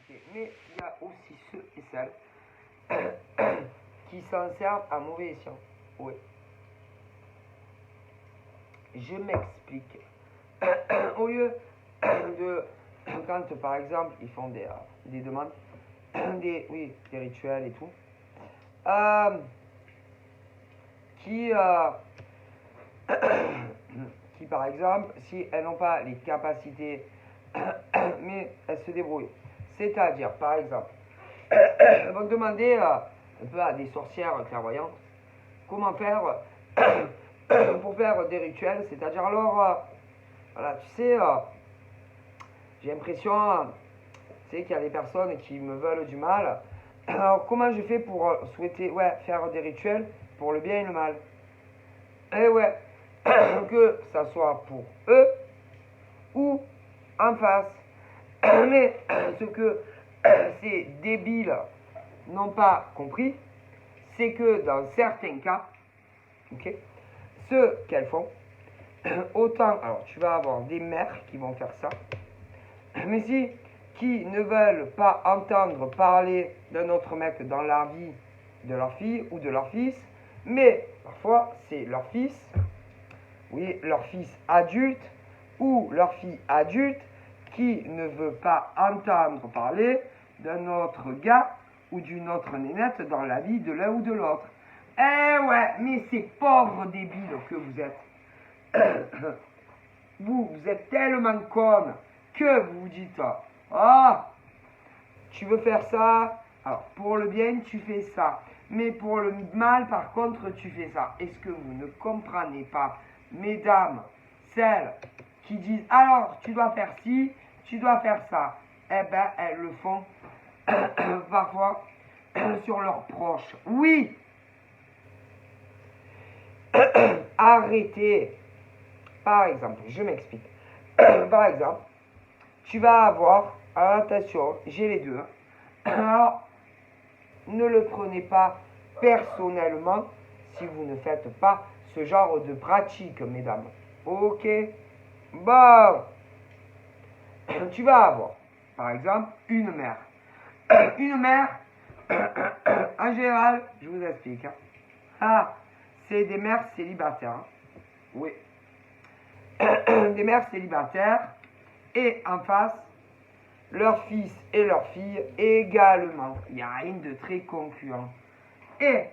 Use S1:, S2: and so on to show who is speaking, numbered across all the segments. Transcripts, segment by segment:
S1: Okay. Mais il y a aussi ceux et celles qui s'en servent à mauvais escient. Oui. Je m'explique. Au lieu de, quand par exemple ils font des demandes, des rituels et tout, qui par exemple, si elles n'ont pas les capacités, mais elles se débrouillent. C'est-à-dire, par exemple, elles vont demander un peu à des sorcières clairvoyantes comment faire pour faire des rituels. C'est-à-dire, alors, voilà, tu sais, j'ai l'impression, tu sais, qu'il y a des personnes qui me veulent du mal. Alors, comment je fais pour souhaiter, faire des rituels pour le bien et le mal? Eh ouais, que ça soit pour eux ou en face. Mais ce que ces débiles n'ont pas compris, c'est que dans certains cas, okay, ce qu'elles font, autant, alors tu vas avoir des mères qui vont faire ça, mais si qui ne veulent pas entendre parler d'un autre mec dans la vie de leur fille ou de leur fils, mais parfois c'est leur fils, oui, leur fils adulte ou leur fille adulte qui ne veut pas entendre parler d'un autre gars ou d'une autre nénette dans la vie de l'un ou de l'autre. Eh ouais, mais ces pauvres débiles que vous êtes, vous êtes tellement connes que vous vous dites, ah, tu veux faire ça, alors pour le bien tu fais ça, mais pour le mal par contre tu fais ça. Est-ce que vous ne comprenez pas, mesdames, celles qui disent alors tu dois faire ci, tu dois faire ça? Eh ben elles le font parfois sur leurs proches. Oui. Arrêtez. Par exemple, je m'explique. Par exemple, tu vas avoir, attention, j'ai les deux. Alors, ne le prenez pas personnellement si vous ne faites pas ce genre de pratique, mesdames. Ok? Bon. Tu vas avoir, par exemple, une mère. Une mère, en général, je vous explique. C'est des mères célibataires. Oui. Des mères célibataires. Et en face, leur fils et leur fille également. Il n'y a rien de très concluant. Et,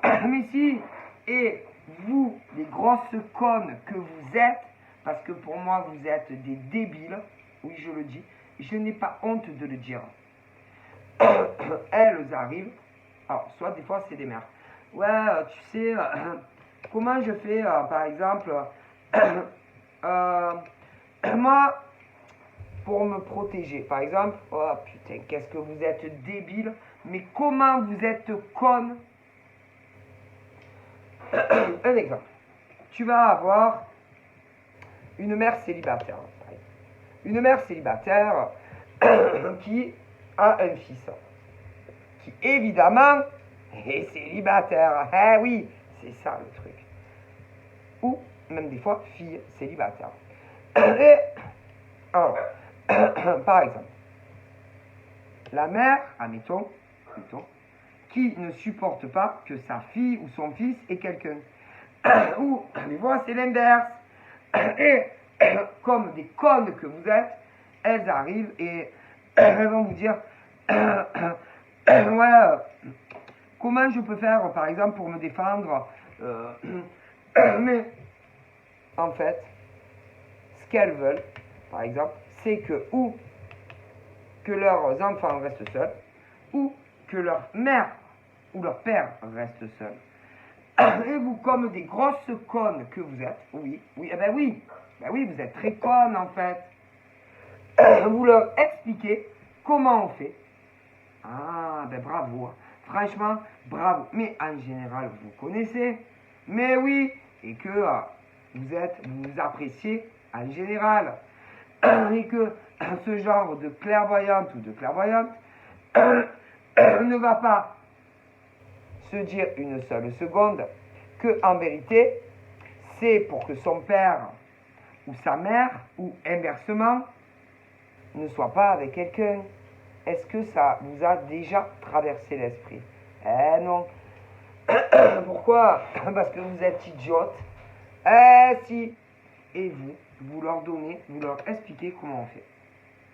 S1: mais si, et vous, les grosses connes que vous êtes, parce que pour moi vous êtes des débiles, oui je le dis, je n'ai pas honte de le dire. Elles arrivent, alors soit des fois c'est des mères. Ouais, tu sais, comment je fais par exemple, moi, pour me protéger. Par exemple, oh putain, qu'est-ce que vous êtes débile, mais comment vous êtes conne. Un exemple. Tu vas avoir une mère célibataire. Une mère célibataire qui a un fils. Qui évidemment est célibataire. Eh oui, c'est ça le truc. Ou même des fois, fille célibataire. Et alors, par exemple, la mère, admettons, qui ne supporte pas que sa fille ou son fils ait quelqu'un. Ou, les voix, c'est l'inverse. Et, comme des connes que vous êtes, elles arrivent et elles vont vous dire, ouais, comment je peux faire, par exemple, pour me défendre mais, en fait, ce qu'elles veulent, par exemple, c'est que, ou que leurs enfants restent seuls, ou que leur mère ou leur père reste seul. Et vous, comme des grosses connes que vous êtes, oui, vous êtes très connes en fait. Vous leur expliquez comment on fait. Ah, ben bravo, franchement, bravo. Mais en général, vous connaissez. Mais oui, et que vous appréciez en général. Et que ce genre de clairvoyante ou de clairvoyante ne va pas se dire une seule seconde que en vérité c'est pour que son père ou sa mère ou inversement ne soit pas avec quelqu'un. Est-ce que ça vous a déjà traversé l'esprit? Eh non. Pourquoi? Parce que vous êtes idiote. Eh si. Et vous leur donnez, vous leur expliquez comment on fait.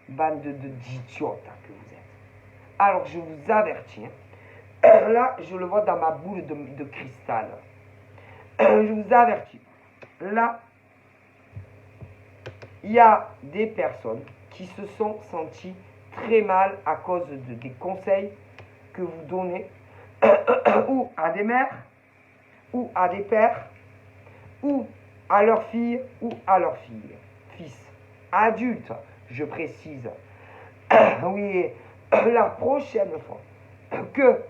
S1: Bande d'idiotes que vous êtes. Alors je vous avertis. Là, je le vois dans ma boule de cristal. Je vous avertis. Là, il y a des personnes qui se sont senties très mal à cause des conseils que vous donnez ou à des mères, ou à des pères, ou à leurs filles, ou à leurs filles, fils, adultes, je précise. Oui, la prochaine fois que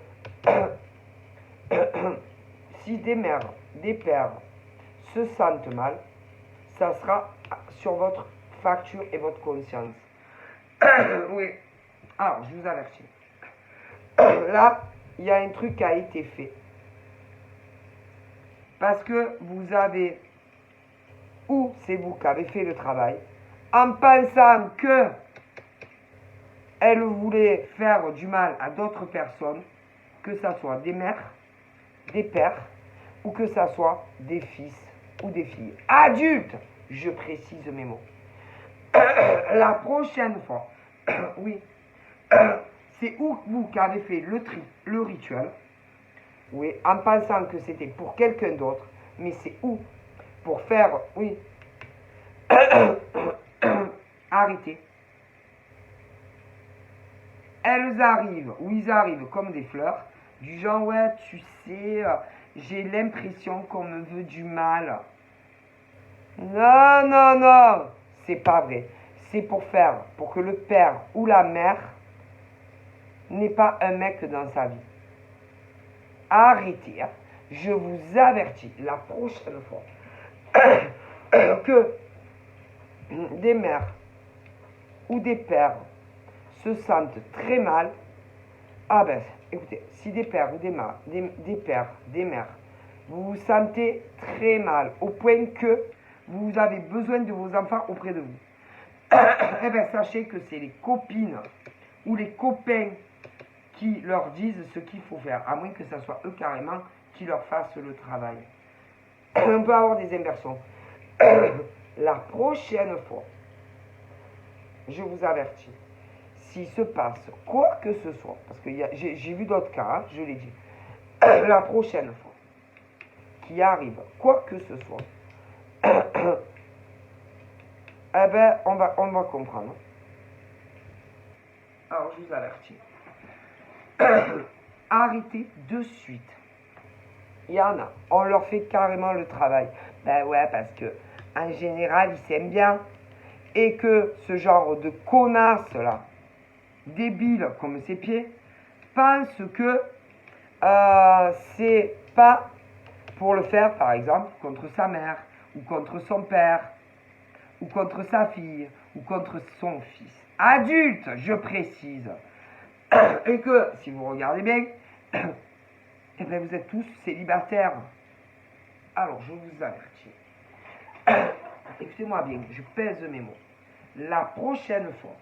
S1: si des mères, des pères se sentent mal, ça sera sur votre facture et votre conscience. Oui. Alors, je vous avertis. Là, il y a un truc qui a été fait. Parce que vous avez, ou c'est vous qui avez fait le travail, en pensant que elle voulait faire du mal à d'autres personnes, que ce soit des mères, des pères, ou que ce soit des fils ou des filles. Adultes, je précise mes mots. La prochaine fois, oui, c'est vous qui avez fait le rituel, oui, en pensant que c'était pour quelqu'un d'autre, mais c'est où pour faire, oui, arrêtez. Elles arrivent, ou ils arrivent comme des fleurs, du genre, ouais, tu sais, j'ai l'impression qu'on me veut du mal. Non, non, non, c'est pas vrai. C'est pour que le père ou la mère n'ait pas un mec dans sa vie. Arrêtez, hein. Je vous avertis la prochaine fois que des mères ou des pères se sentent très mal. Ah ben, écoutez, si des pères ou des pères, des mères, vous vous sentez très mal au point que vous avez besoin de vos enfants auprès de vous, eh bien, sachez que c'est les copines ou les copains qui leur disent ce qu'il faut faire, à moins que ce soit eux carrément qui leur fassent le travail. On peut avoir des inversions. La prochaine fois, je vous avertis, s'il se passe quoi que ce soit, parce que j'ai vu d'autres cas, hein, je l'ai dit, la prochaine fois, qu'il arrive quoi que ce soit, eh ben, on va comprendre. Alors, je vous avertis. Arrêtez de suite. Il y en a, on leur fait carrément le travail. Ben ouais, parce que en général, ils s'aiment bien. Et que ce genre de connasse là, débile comme ses pieds, pense que c'est pas pour le faire, par exemple, contre sa mère, ou contre son père, ou contre sa fille, ou contre son fils. Adulte, je précise. Et que, si vous regardez bien, eh bien, vous êtes tous célibataires. Alors, je vous avertis. Écoutez-moi bien, je pèse mes mots. La prochaine fois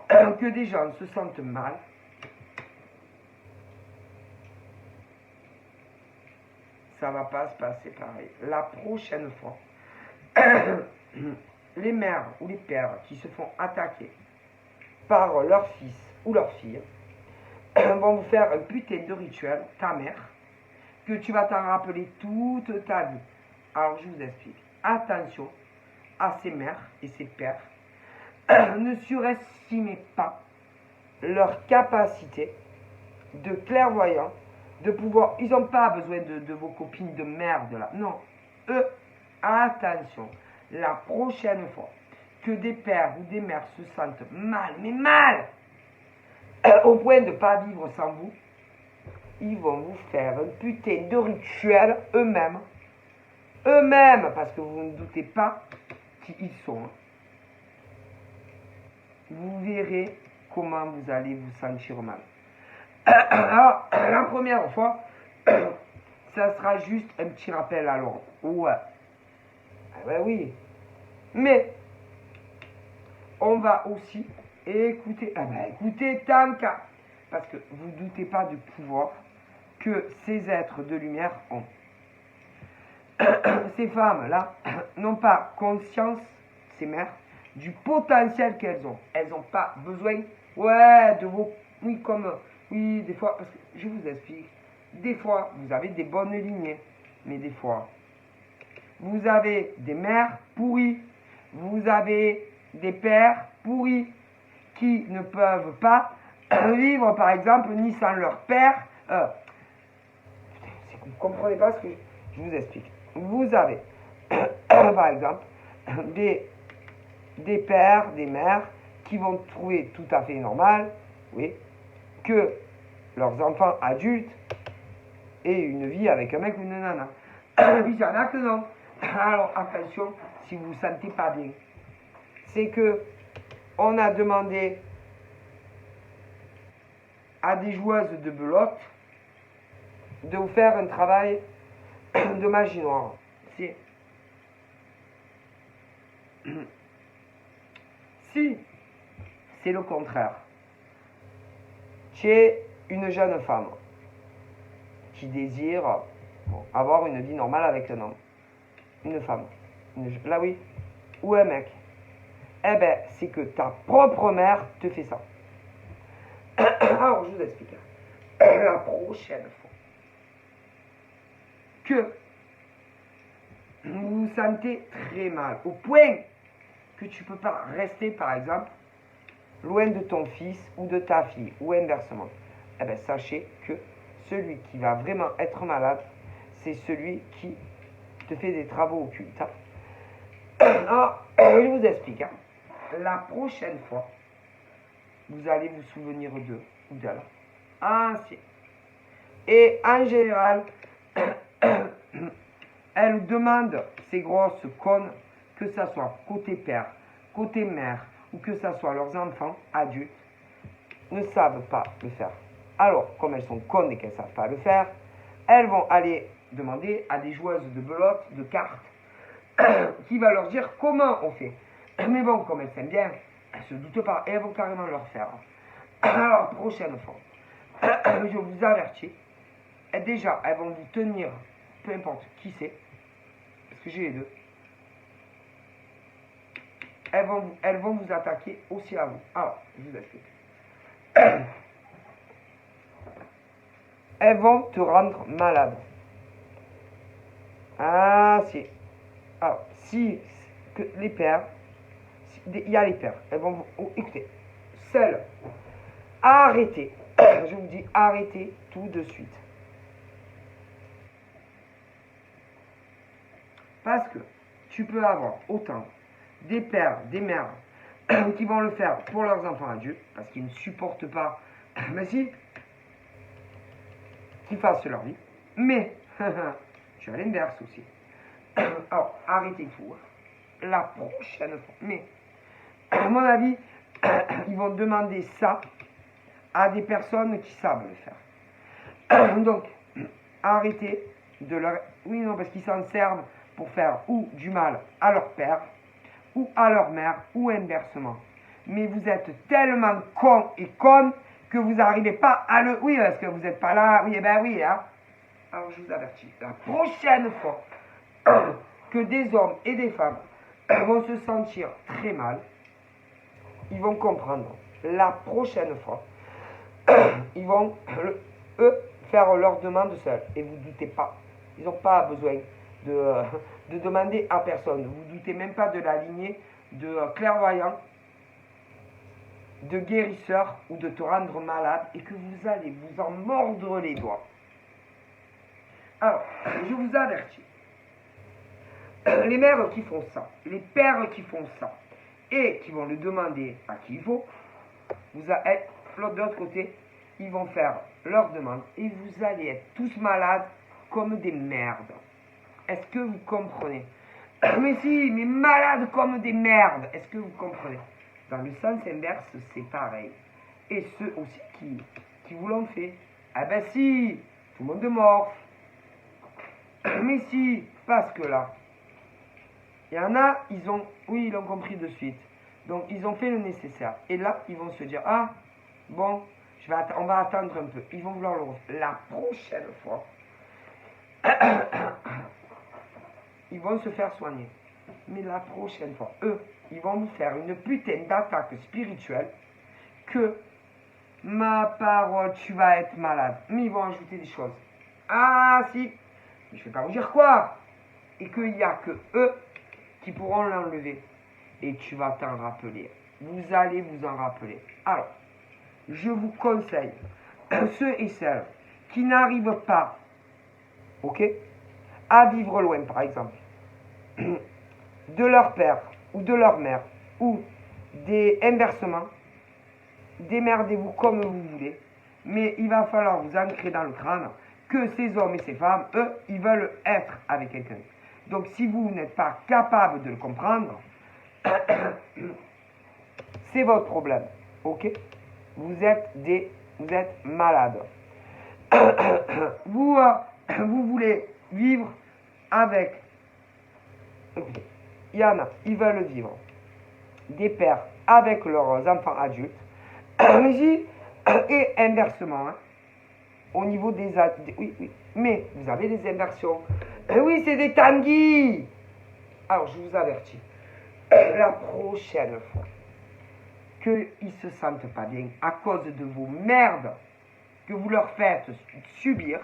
S1: que des gens se sentent mal, ça va pas se passer pareil. La prochaine fois, les mères ou les pères qui se font attaquer par leur fils ou leur fille vont vous faire un putain de rituel, ta mère, que tu vas t'en rappeler toute ta vie. Alors je vous explique. Attention à ces mères et ces pères. Ne surestimez pas leur capacité de clairvoyant, de pouvoir. Ils n'ont pas besoin de vos copines de merde là. Non. Eux, attention. La prochaine fois que des pères ou des mères se sentent mal, mais mal, au point de ne pas vivre sans vous, ils vont vous faire un putain de rituel eux-mêmes. Eux-mêmes, parce que vous ne doutez pas qui ils sont. Vous verrez comment vous allez vous sentir mal. Alors, la première fois, ça sera juste un petit rappel à l'ordre. Ouais. Ah ben oui. Mais, on va aussi Écoutez, écoutez tant qu'à... Parce que vous ne doutez pas du pouvoir que ces êtres de lumière ont. Ces femmes-là n'ont pas conscience, ces mères, du potentiel qu'elles ont. Elles n'ont pas besoin, de vos... Oui, comme... Oui, des fois, parce que je vous explique. Des fois, vous avez des bonnes lignées. Mais des fois, vous avez des mères pourries. Vous avez des pères pourris qui ne peuvent pas vivre, par exemple, ni sans leur père. Vous ne comprenez pas ce que je vous explique. Vous avez, par exemple, des pères, des mères qui vont trouver tout à fait normal, oui, que leurs enfants adultes aient une vie avec un mec ou une nana. Il y en a que non. Alors attention, si vous ne vous sentez pas bien, c'est que on a demandé à des joueuses de belote de vous faire un travail de magie noire. Si c'est le contraire, tu es une jeune femme qui désire avoir une vie normale avec un homme, une femme, là oui, ou un mec, eh ben c'est que ta propre mère te fait ça. Alors je vous explique. La prochaine fois que vous vous sentez très mal, au point que tu ne peux pas rester, par exemple, loin de ton fils ou de ta fille, ou inversement, eh bien, sachez que celui qui va vraiment être malade, c'est celui qui te fait des travaux occultes. Alors, je vous explique. La prochaine fois, vous allez vous souvenir d'eux ou d'elle. Ainsi. Et en général, elle demande ces grosses connes, que ça soit côté père, côté mère, ou que ça soit leurs enfants, adultes, ne savent pas le faire. Alors, comme elles sont connes et qu'elles ne savent pas le faire, elles vont aller demander à des joueuses de belote, de cartes, qui va leur dire comment on fait. Mais bon, comme elles s'aiment bien, elles ne se doutent pas et elles vont carrément leur faire. Alors, prochaine fois, je vous avertis, déjà, elles vont vous tenir, peu importe qui c'est, parce que j'ai les deux, elles vont vous attaquer aussi à vous. Alors, je vous explique. Elles vont te rendre malade. Ah, si. Alors, si que les pères, il y a les pères, elles vont vous... écoutez, celles, arrêtez, je vous dis arrêtez tout de suite. Parce que tu peux avoir autant des pères, des mères qui vont le faire pour leurs enfants adultes, parce qu'ils ne supportent pas, mais si, qu'ils fassent leur vie. Mais, je suis à l'inverse aussi. Alors, arrêtez tout. La prochaine fois. Mais, à mon avis, ils vont demander ça à des personnes qui savent le faire. Donc, arrêtez de leur... Oui, non, parce qu'ils s'en servent pour faire ou du mal à leur père, ou à leur mère, ou inversement. Mais vous êtes tellement con et conne que vous n'arrivez pas à le... Oui, parce que vous n'êtes pas là. Oui, ben oui, hein. Alors, je vous avertis. La prochaine fois que des hommes et des femmes vont se sentir très mal, ils vont comprendre. La prochaine fois, ils vont, eux, faire leur demande seuls. Et vous ne doutez pas. Ils n'ont pas besoin de demander à personne. Vous ne doutez même pas de la lignée de clairvoyants, de guérisseurs ou de te rendre malade et que vous allez vous en mordre les doigts. Alors, je vous avertis. Les mères qui font ça, les pères qui font ça et qui vont le demander à qui il faut, de l'autre côté, ils vont faire leur demande et vous allez être tous malades comme des merdes. Est-ce que vous comprenez? Mais si, mais malades comme des merdes. Est-ce que vous comprenez? Dans le sens inverse, c'est pareil. Et ceux aussi qui vous l'ont fait. Ah ben si, tout le monde morphe. Mais si, parce que là, il y en a, ils l'ont compris de suite. Donc, ils ont fait le nécessaire. Et là, ils vont se dire, ah, bon, on va attendre un peu. Ils vont vouloir le refaire. La prochaine fois, ils vont se faire soigner. Mais la prochaine fois, eux, ils vont vous faire une putain d'attaque spirituelle que, ma parole, tu vas être malade. Mais ils vont ajouter des choses. Ah, si, mais je ne vais pas vous dire quoi. Et qu'il n'y a que eux qui pourront l'enlever. Et tu vas t'en rappeler. Vous allez vous en rappeler. Alors, je vous conseille, ceux et celles qui n'arrivent pas, ok, à vivre loin, par exemple, de leur père ou de leur mère, ou des inversements, démerdez-vous comme vous voulez, mais il va falloir vous ancrer dans le crâne que ces hommes et ces femmes, eux, ils veulent être avec quelqu'un. Donc, si vous n'êtes pas capable de le comprendre, c'est votre problème, ok? Vous êtes malade. Vous voulez vivre avec. Écoutez, il y en a, ils veulent vivre des pères avec leurs enfants adultes, et inversement, hein, au niveau des adultes. Oui, mais vous avez des inversions. Oui, c'est des tanguis. Alors, je vous avertis, la prochaine fois qu'ils ne se sentent pas bien à cause de vos merdes que vous leur faites subir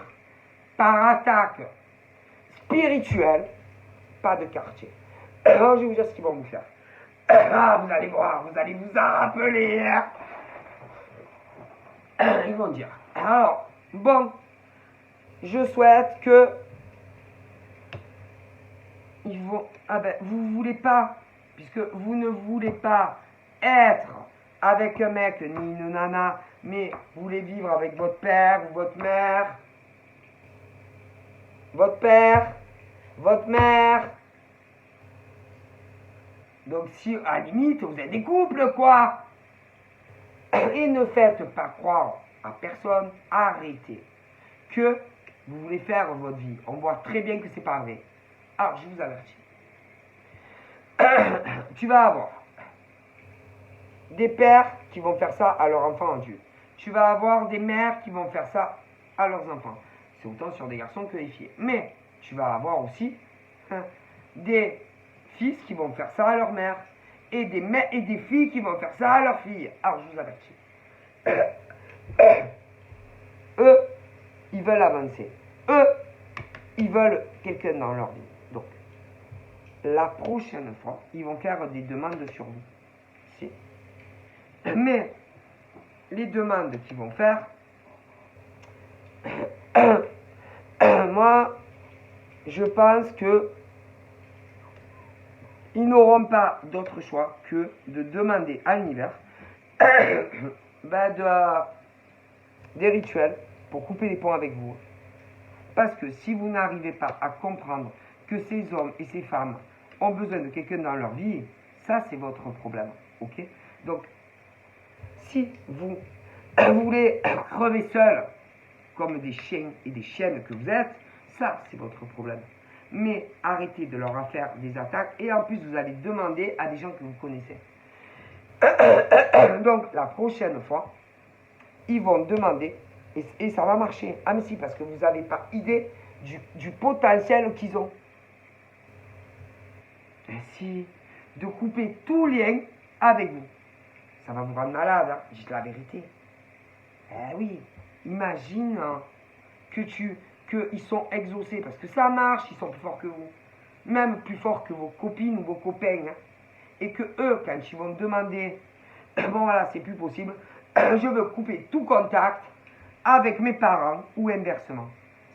S1: par attaque spirituelle, pas de quartier. Alors, je vais vous dire ce qu'ils vont vous faire. Ah, vous allez voir, vous allez vous en rappeler. Ils vont dire, alors, bon, je souhaite que ils vont, ah ben, vous voulez pas, puisque vous ne voulez pas être avec un mec ni une nana, mais vous voulez vivre avec votre père ou votre mère, votre mère. Donc si, à la limite, vous êtes des couples, quoi. Et ne faites pas croire à personne, arrêtez, que vous voulez faire votre vie. On voit très bien que c'est pas vrai. Alors, je vous avertis. Tu vas avoir des pères qui vont faire ça à leurs enfants adultes. Tu vas avoir des mères qui vont faire ça à leurs enfants. C'est autant sur des garçons que des filles. Mais tu vas avoir aussi des fils qui vont faire ça à leur mère. Et des filles qui vont faire ça à leurs filles. Alors, je vous avertis. Eux, ils veulent avancer. Eux, ils veulent quelqu'un dans leur vie. Donc, la prochaine fois, ils vont faire des demandes sur vous. Si. Mais, les demandes qu'ils vont faire, moi, je pense que ils n'auront pas d'autre choix que de demander à l'univers des rituels pour couper les ponts avec vous. Parce que si vous n'arrivez pas à comprendre que ces hommes et ces femmes ont besoin de quelqu'un dans leur vie, ça c'est votre problème. Ok? Donc, si vous voulez crever seul, comme des chiens et des chiennes que vous êtes, ça c'est votre problème. Mais arrêtez de leur faire des attaques et en plus vous allez demander à des gens que vous connaissez. Donc la prochaine fois, ils vont demander et ça va marcher. Ah mais si, parce que vous n'avez pas idée du potentiel qu'ils ont. Et si, de couper tout lien avec vous. Ça va vous rendre malade, hein, dites la vérité. Eh oui, imagine hein, qu'ils sont exaucés, parce que ça marche, ils sont plus forts que vous. Même plus forts que vos copines ou vos copains. Hein, et que eux, quand ils vont demander, bon voilà, c'est plus possible, je veux couper tout contact avec mes parents ou inversement.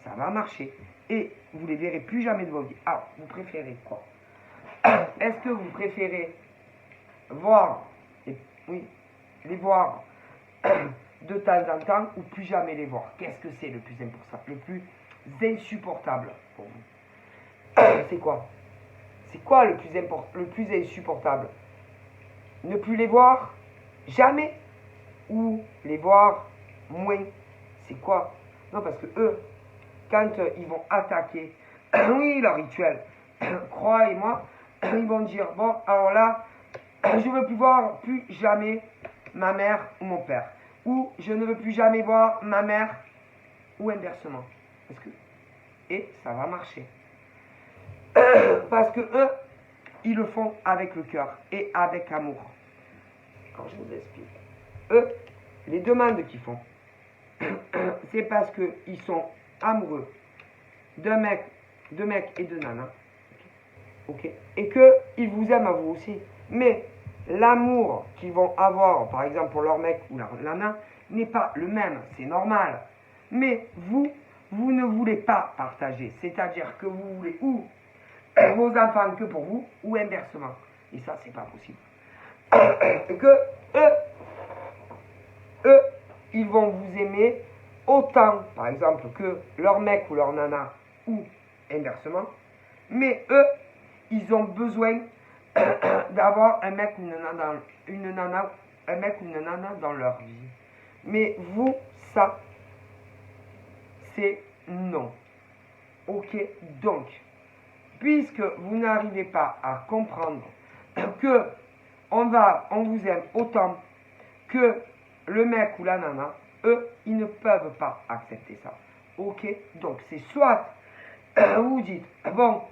S1: Ça va marcher. Et vous les verrez plus jamais de vos vies. Alors, vous préférez quoi? Est-ce que vous préférez voir, les voir de temps en temps ou plus jamais les voir? Qu'est-ce que c'est le plus important, le plus insupportable pour vous? C'est quoi? C'est quoi le plus insupportable? Ne plus les voir jamais ou les voir moins? C'est quoi? Non, parce que eux, quand ils vont attaquer, oui, leur rituel, croyez-moi, ils vont dire, bon, alors là, je ne veux plus voir plus jamais ma mère ou mon père. Ou je ne veux plus jamais voir ma mère ou inversement. Parce que, et ça va marcher. Parce que eux, ils le font avec le cœur et avec amour. Quand je vous explique. Eux, les demandes qu'ils font, c'est parce qu'ils sont amoureux d'un mec, de mec et de nana. Ok. Et qu'ils vous aiment à vous aussi. Mais l'amour qu'ils vont avoir, par exemple pour leur mec ou leur nana, n'est pas le même. C'est normal. Mais vous ne voulez pas partager. C'est-à-dire que vous voulez ou vos enfants que pour vous, ou inversement. Et ça, c'est pas possible. Que eux, ils vont vous aimer autant, par exemple, que leur mec ou leur nana, ou inversement. Mais eux, ils ont besoin d'avoir un mec ou un mec ou une nana dans leur vie. Mais vous, ça, c'est non. Ok, donc, puisque vous n'arrivez pas à comprendre que on vous aime autant que le mec ou la nana, eux, ils ne peuvent pas accepter ça. Ok, donc c'est soit vous dites, bon,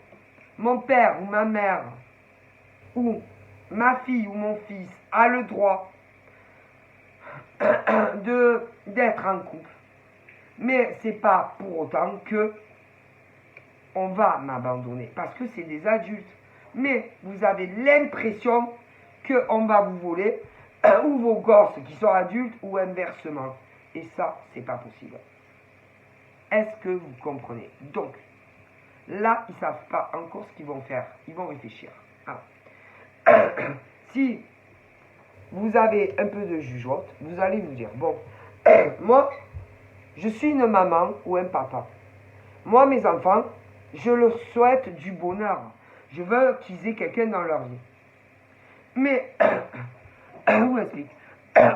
S1: mon père ou ma mère ou ma fille ou mon fils a le droit d'être en couple, mais c'est pas pour autant que on va m'abandonner, parce que c'est des adultes. Mais vous avez l'impression qu'on va vous voler ou vos gosses qui sont adultes ou inversement. Et ça, c'est pas possible. Est-ce que vous comprenez? Donc, là, ils savent pas encore ce qu'ils vont faire. Ils vont réfléchir. Alors, si vous avez un peu de jugeote, vous allez vous dire, bon, moi, je suis une maman ou un papa. Moi, mes enfants, je leur souhaite du bonheur. Je veux qu'ils aient quelqu'un dans leur vie. Mais, je vous explique,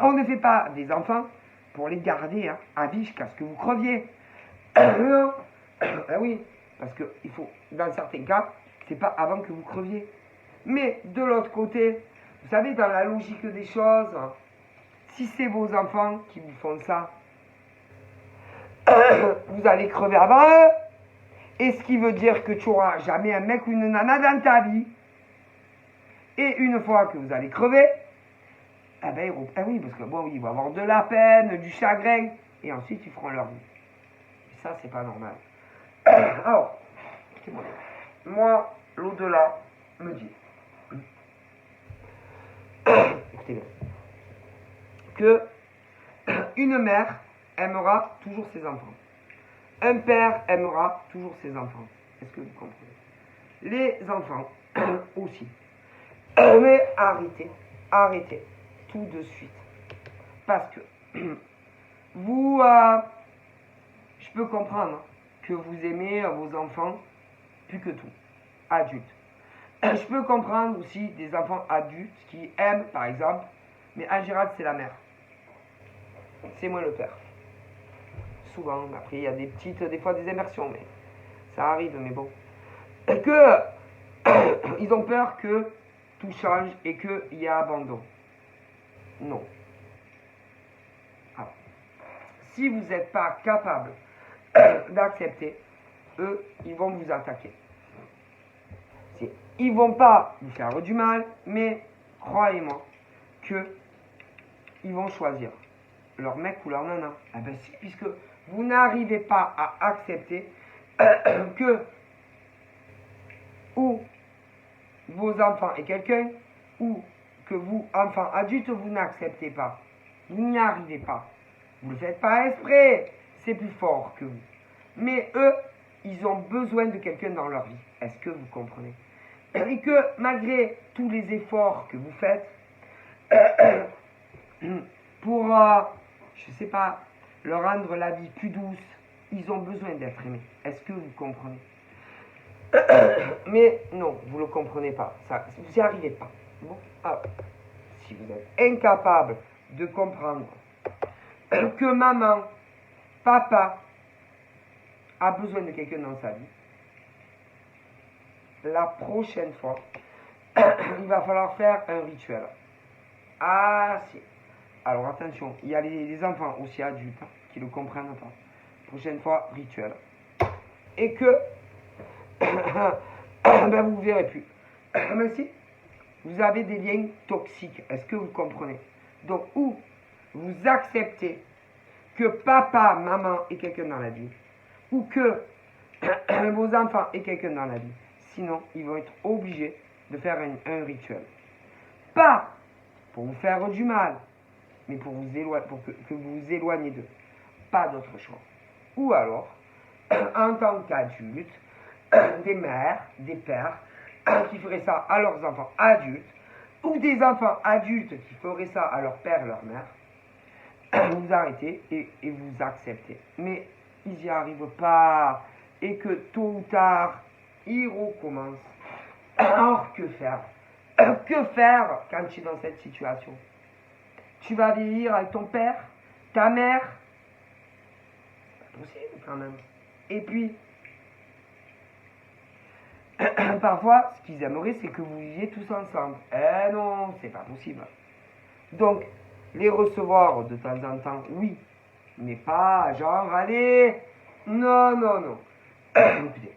S1: on ne fait pas des enfants pour les garder à vie jusqu'à ce que vous creviez. Non. Ah oui, parce que il faut, dans certains cas, c'est pas avant que vous creviez. Mais de l'autre côté, vous savez, dans la logique des choses, si c'est vos enfants qui vous font ça, vous allez crever avant eux. Et ce qui veut dire que tu n'auras jamais un mec ou une nana dans ta vie. Et une fois que vous allez crever, eh ben, oui, parce que bon, ils vont avoir de la peine, du chagrin, et ensuite ils feront leur vie. Et ça, c'est pas normal. Alors, moi, l'au-delà me dit, écoutez bien, que une mère aimera toujours ses enfants. Un père aimera toujours ses enfants. Est-ce que vous comprenez? Les enfants aussi. Mais arrêtez tout de suite. Parce que vous, je peux comprendre que vous aimez vos enfants plus que tout, adultes. Je peux comprendre aussi des enfants adultes qui aiment, par exemple, mais en général, c'est la mère. C'est moins le père. Souvent, après, il y a des fois des immersions, mais ça arrive, mais bon. Que ils ont peur que tout change et qu'il y a abandon. Non. Alors, si vous n'êtes pas capable d'accepter, eux, ils vont vous attaquer. Ils ne vont pas vous faire du mal, mais croyez-moi que ils vont choisir leur mec ou leur nana. Ah ben si, puisque vous n'arrivez pas à accepter que ou vos enfants aient quelqu'un, ou que vous, enfants adultes, vous n'acceptez pas. Vous n'y arrivez pas. Vous ne le faites pas exprès. C'est plus fort que vous. Mais eux, ils ont besoin de quelqu'un dans leur vie. Est-ce que vous comprenez? Et que malgré tous les efforts que vous faites pour, je ne sais pas, leur rendre la vie plus douce, ils ont besoin d'être aimés. Est-ce que vous comprenez? Mais non, vous ne le comprenez pas. Ça, vous n'y arrivez pas. Bon, alors, si vous êtes incapable de comprendre que maman, papa a besoin de quelqu'un dans sa vie, la prochaine fois, il va falloir faire un rituel. Ah, si. Alors attention, il y a les enfants aussi adultes qui ne le comprennent pas. Prochaine fois, rituel. Et que ben, vous ne verrez plus. Mais si, vous avez des liens toxiques. Est-ce que vous comprenez? Donc, ou vous acceptez que papa, maman est quelqu'un dans la vie, ou que vos enfants aient quelqu'un dans la vie. Sinon, ils vont être obligés de faire un rituel. Pas pour vous faire du mal, mais pour, que vous vous éloignez d'eux. Pas d'autre choix. Ou alors, en tant qu'adulte, des mères, des pères qui feraient ça à leurs enfants adultes, ou des enfants adultes qui feraient ça à leur père et leur mère, vous arrêtez et vous acceptez. Mais ils n'y arrivent pas, et que tôt ou tard, ils recommencent. Alors que faire? Que faire quand tu es dans cette situation? Tu vas vieillir avec ton père, ta mère? C'est pas possible quand même. Et puis, parfois, ce qu'ils aimeraient, c'est que vous viviez tous ensemble. Eh non, c'est pas possible. Donc, les recevoir de temps en temps, oui. Mais pas genre, allez, non, non, non. Écoutez,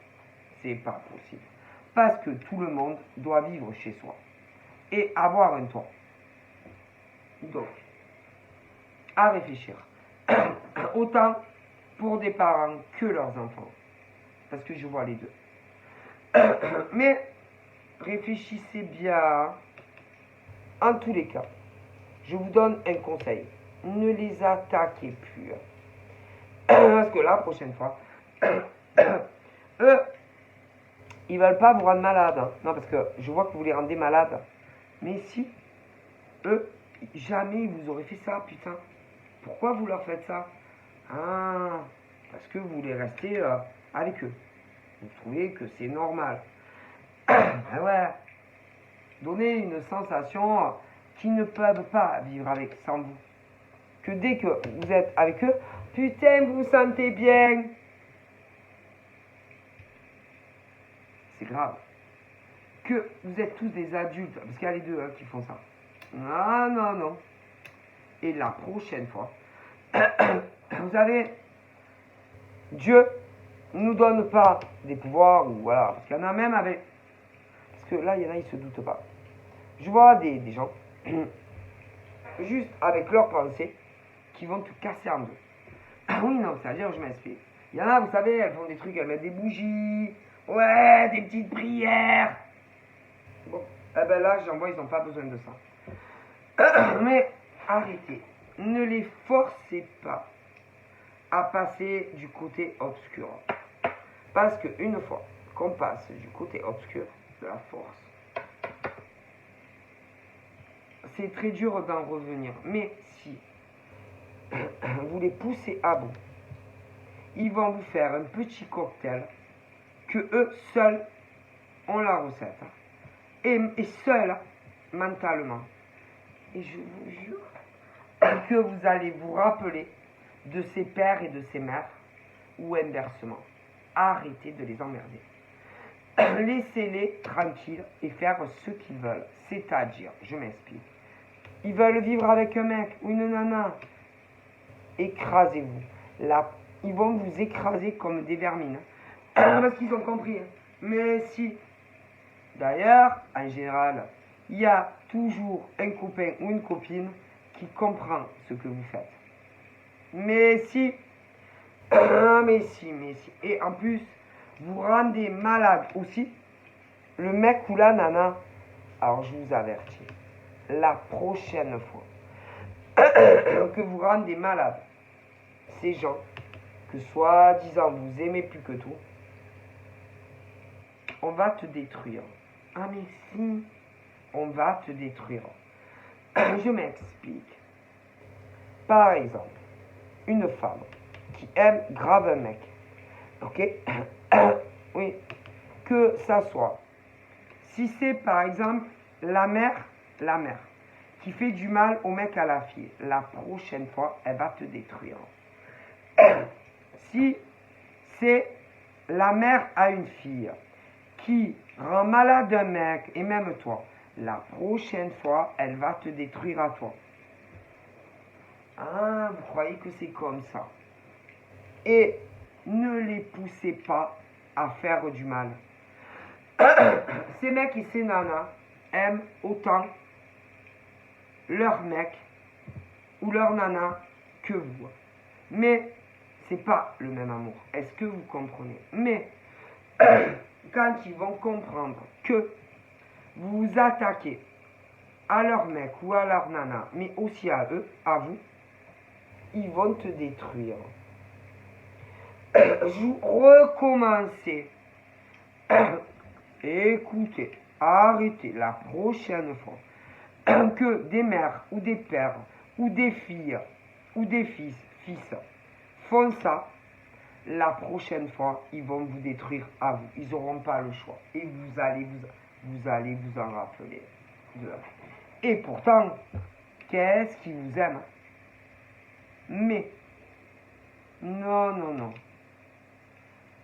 S1: c'est pas possible. Parce que tout le monde doit vivre chez soi. Et avoir un toit. Donc, à réfléchir. Autant pour des parents que leurs enfants. Parce que je vois les deux. Mais réfléchissez bien. En tous les cas, je vous donne un conseil. Ne les attaquez plus. Parce que la prochaine fois, eux, ils veulent pas vous rendre malade. Hein. Non, parce que je vois que vous les rendez malades. Mais si, eux, jamais ils vous auraient fait ça, putain. Pourquoi vous leur faites ça? Ah, parce que vous voulez rester avec eux. Vous trouvez que c'est normal. Ben ouais. Donner une sensation qu'ils ne peuvent pas vivre avec sans vous. Que dès que vous êtes avec eux, putain, vous vous sentez bien. C'est grave. Que vous êtes tous des adultes, parce qu'il y a les deux qui font ça. Ah non, non. Et la prochaine fois, vous savez, Dieu ne nous donne pas des pouvoirs, ou voilà, parce qu'il y en a même avec... Parce que là, il y en a, ils se doutent pas. Je vois des gens, juste avec leurs pensées, qui vont te casser en deux. Ah oui, non, c'est-à-dire, je m'explique. Il y en a, vous savez, elles font des trucs, elles mettent des bougies, ouais, des petites prières. Bon, eh ben là, j'en vois, ils n'ont pas besoin de ça. Mais arrêtez, ne les forcez pas à passer du côté obscur. Parce qu'une fois qu'on passe du côté obscur de la force, c'est très dur d'en revenir. Mais si vous les poussez à bout, ils vont vous faire un petit cocktail que eux seuls ont la recette. Et seuls, mentalement. Et je vous jure que vous allez vous rappeler de ces pères et de ces mères, ou inversement. Arrêtez de les emmerder. Laissez-les tranquilles et faire ce qu'ils veulent. C'est-à-dire, je m'explique. Ils veulent vivre avec un mec ou une nana. Écrasez-vous. Là, ils vont vous écraser comme des vermines. Parce qu'ils ont compris. Mais si. D'ailleurs, en général, il y a toujours un copain ou une copine qui comprend ce que vous faites. Mais si. Mais si. Et en plus, vous rendez malade aussi le mec ou la nana. Alors, je vous avertis. La prochaine fois que vous rendez malade ces gens que soi-disant vous aimez plus que tout, on va te détruire. Ah mais si, on va te détruire. Je m'explique. Par exemple, une femme qui aime grave un mec, ok? Oui, que ça soit. Si c'est par exemple la mère, qui fait du mal au mec à la fille, la prochaine fois, elle va te détruire. Si c'est la mère à une fille qui rend malade un mec, et même toi, la prochaine fois, elle va te détruire à toi. Ah, vous croyez que c'est comme ça. Et ne les poussez pas à faire du mal. Ces mecs et ces nanas aiment autant leur mec ou leur nana que vous. Mais c'est pas le même amour. Est-ce que vous comprenez? Mais quand ils vont comprendre que vous vous attaquez à leur mec ou à leur nana, mais aussi à eux, à vous, ils vont te détruire. Vous recommencez. Écoutez, arrêtez la prochaine fois que des mères ou des pères ou des filles ou des fils font ça, la prochaine fois, ils vont vous détruire à vous. Ils n'auront pas le choix. Et vous allez vous en rappeler. Et pourtant, qu'est-ce qu'ils vous aiment? Mais, non, non, non.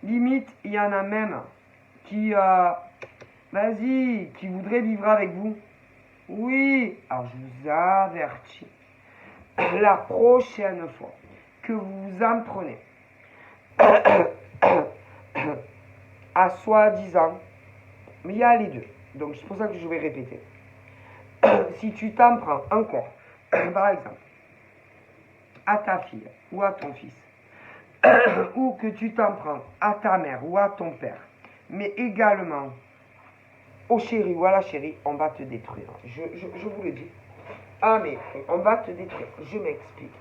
S1: Limite, il y en a même qui, qui voudraient vivre avec vous. Oui, alors je vous avertis. La prochaine fois que vous vous en prenez à soi-disant, mais il y a les deux. Donc c'est pour ça que je vais répéter. Si tu t'en prends encore, par exemple, à ta fille ou à ton fils, ou que tu t'en prends à ta mère ou à ton père, mais également au chéri ou à la chérie, on va te détruire. Je vous le dis. Ah mais on va te détruire. Je m'explique.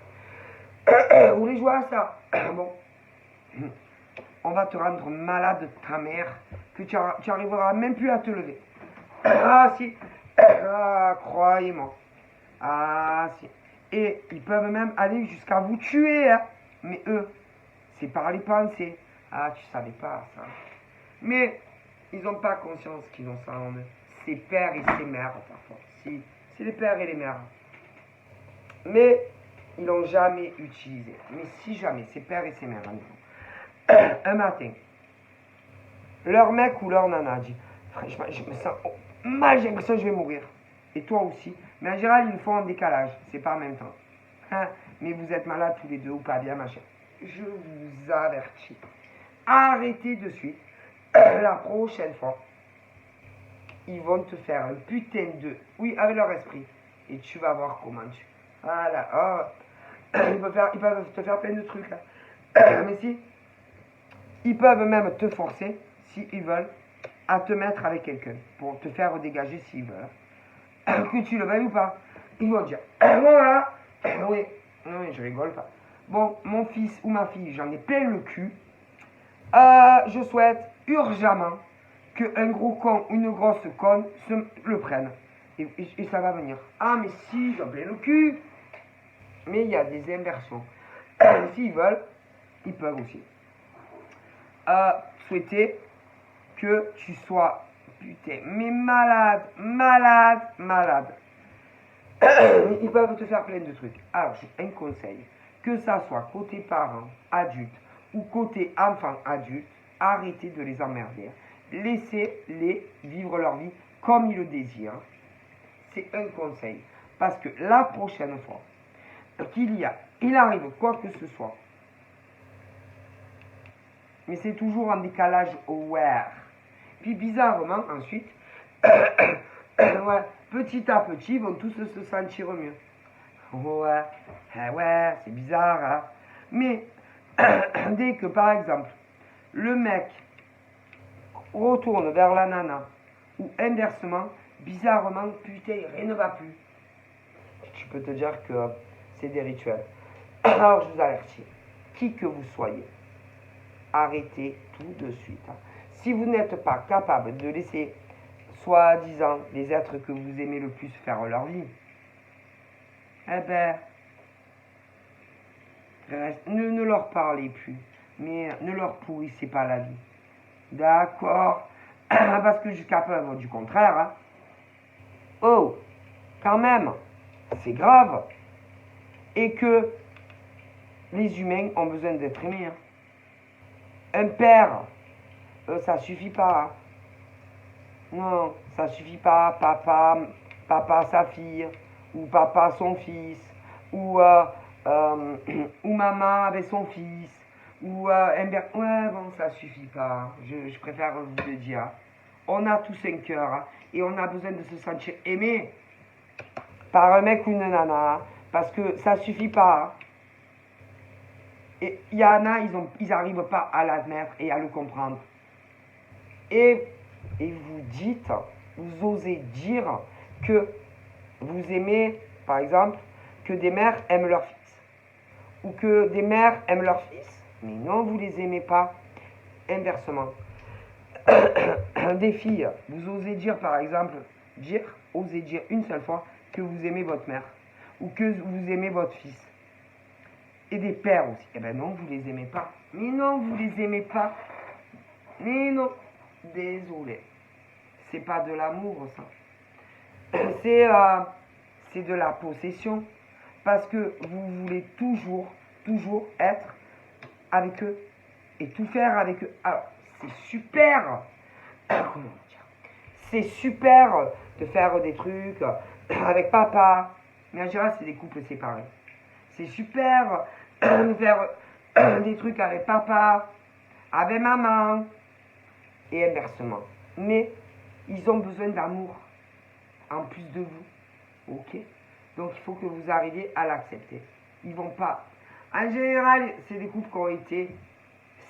S1: Vous voulez jouer à ça? Bon. On va te rendre malade ta mère, que tu arriveras même plus à te lever. Ah si. Ah, croyez-moi. Ah si. Et ils peuvent même aller jusqu'à vous tuer. Hein. Mais eux, c'est par les pensées. Ah, tu savais pas ça. Mais ils n'ont pas conscience qu'ils ont ça en eux. Ses pères et ses mères, parfois. Si, c'est les pères et les mères. Mais ils l'ont jamais utilisé. Mais si jamais, ses pères et ses mères, un matin, leur mec ou leur nana dit, franchement, je me sens mal, j'ai l'impression que je vais mourir. Et toi aussi. Mais en général, ils le font en décalage. C'est pas en même temps. Hein? Mais vous êtes malades tous les deux ou pas bien, machin. Je vous avertis. Arrêtez de suite. La prochaine fois, ils vont te faire un putain de... Oui, avec leur esprit. Et tu vas voir comment tu... Voilà. Oh. Ils peuvent te faire plein de trucs, là. Mais si, ils peuvent même te forcer, s'ils veulent, à te mettre avec quelqu'un. Pour te faire dégager s'ils veulent. Que tu le veuilles ou pas. Ils vont dire, voilà. Oui, oui, je rigole pas. Bon, mon fils ou ma fille, j'en ai plein le cul. Je souhaite urgemment qu'un gros con ou une grosse conne le prenne. Et ça va venir. Ah, mais si, j'en plein le cul. Mais il y a des inversions. S'ils veulent, ils peuvent aussi. Souhaiter que tu sois, putain, mais malade, malade, malade. Ils peuvent te faire plein de trucs. Alors, j'ai un conseil. Que ça soit côté parents, adultes, ou côté enfants, adultes, arrêtez de les emmerder. Laissez-les vivre leur vie comme ils le désirent. C'est un conseil. Parce que la prochaine fois il arrive quoi que ce soit, mais c'est toujours en décalage aware. Puis bizarrement, ensuite, ouais, petit à petit, ils vont tous se sentir mieux. Ouais, ouais, c'est bizarre, hein. Mais dès que, par exemple, le mec retourne vers la nana, ou inversement, bizarrement, putain, rien ne va plus. Je peux te dire que c'est des rituels. Alors, je vous avertis, qui que vous soyez, arrêtez tout de suite. Si vous n'êtes pas capable de laisser, soi-disant, les êtres que vous aimez le plus faire leur vie, eh ben, ne leur parlez plus, mais ne leur pourrissez pas la vie. D'accord? Parce que jusqu'à preuve du contraire, hein. Oh, quand même, c'est grave. Et que les humains ont besoin d'être aimés. Hein. Un père, ça suffit pas. Hein. Non, ça suffit pas. Papa sa fille, ou papa son fils, ou, ou maman avec son fils, ou ouais, bon, ça suffit pas. Je préfère vous le dire. On a tous un cœur, hein, et on a besoin de se sentir aimé par un mec ou une nana, parce que ça suffit pas. Et il y en a, ils n'arrivent pas à l'admettre et à le comprendre. Et vous dites, vous osez dire que vous aimez, par exemple, que des mères aiment leur fils. Ou que des mères aiment leur fils. Mais non, vous ne les aimez pas. Inversement. Des filles, vous osez dire, par exemple, osez dire une seule fois que vous aimez votre mère. Ou que vous aimez votre fils. Et des pères aussi. Eh ben non, vous les aimez pas. Mais non, vous les aimez pas. Mais non. Désolé. C'est pas de l'amour, ça. C'est de la possession. Parce que vous voulez toujours être avec eux. Et tout faire avec eux. Alors, c'est super. Comment dire? C'est super de faire des trucs avec papa. Mais en général, c'est des couples séparés. C'est super de faire des trucs avec papa, avec maman, et inversement. Mais ils ont besoin d'amour en plus de vous. Ok? Donc il faut que vous arriviez à l'accepter. Ils vont pas. En général, c'est des couples qui ont été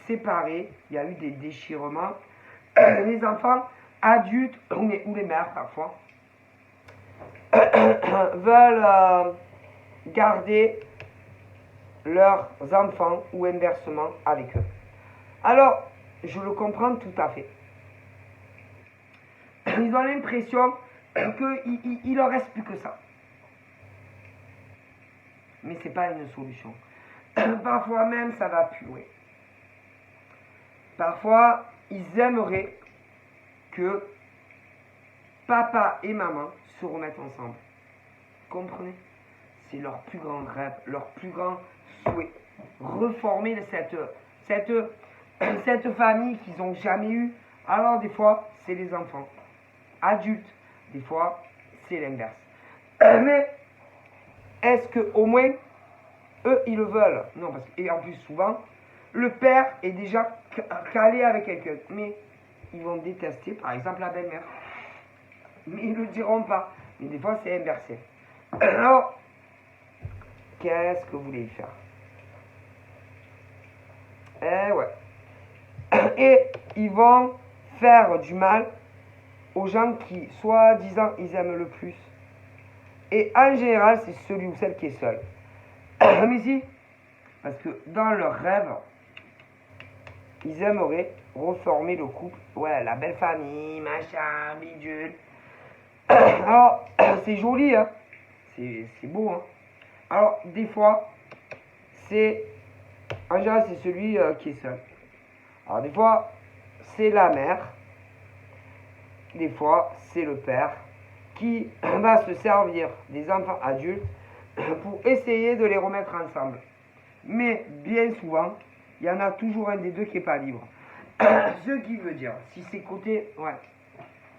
S1: séparés. Il y a eu des déchirements. Les enfants, adultes ou les mères parfois, veulent garder leurs enfants ou inversement avec eux. Alors, je le comprends tout à fait. Ils ont l'impression qu'il leur reste plus que ça. Mais c'est pas une solution. Parfois même, ça va plus loin. Parfois, ils aimeraient que papa et maman se remettent ensemble. Comprenez? C'est leur plus grand rêve, leur plus grand souhait. Reformer cette famille qu'ils n'ont jamais eue. Alors des fois, c'est les enfants. Adultes, des fois, c'est l'inverse. Mais est-ce qu'au moins, eux, ils le veulent? Non, parce que, et en plus, souvent, le père est déjà calé avec quelqu'un. Mais ils vont détester, par exemple, la belle-mère. Mais ils ne le diront pas. Mais des fois, c'est inversé. Alors, qu'est-ce que vous voulez y faire? Eh ouais. Et ils vont faire du mal aux gens qui, soi-disant, ils aiment le plus. Et en général, c'est celui ou celle qui est seul. Mais si, parce que dans leur rêve, ils aimeraient reformer le couple. Ouais, la belle famille, machin, bidule. Alors, c'est joli, hein. C'est beau, hein. Alors, des fois, en général, c'est celui qui est seul. Alors, des fois, c'est la mère. Des fois, c'est le père qui va se servir des enfants adultes pour essayer de les remettre ensemble. Mais bien souvent, il y en a toujours un des deux qui n'est pas libre. Ce qui veut dire, si c'est côté, ouais,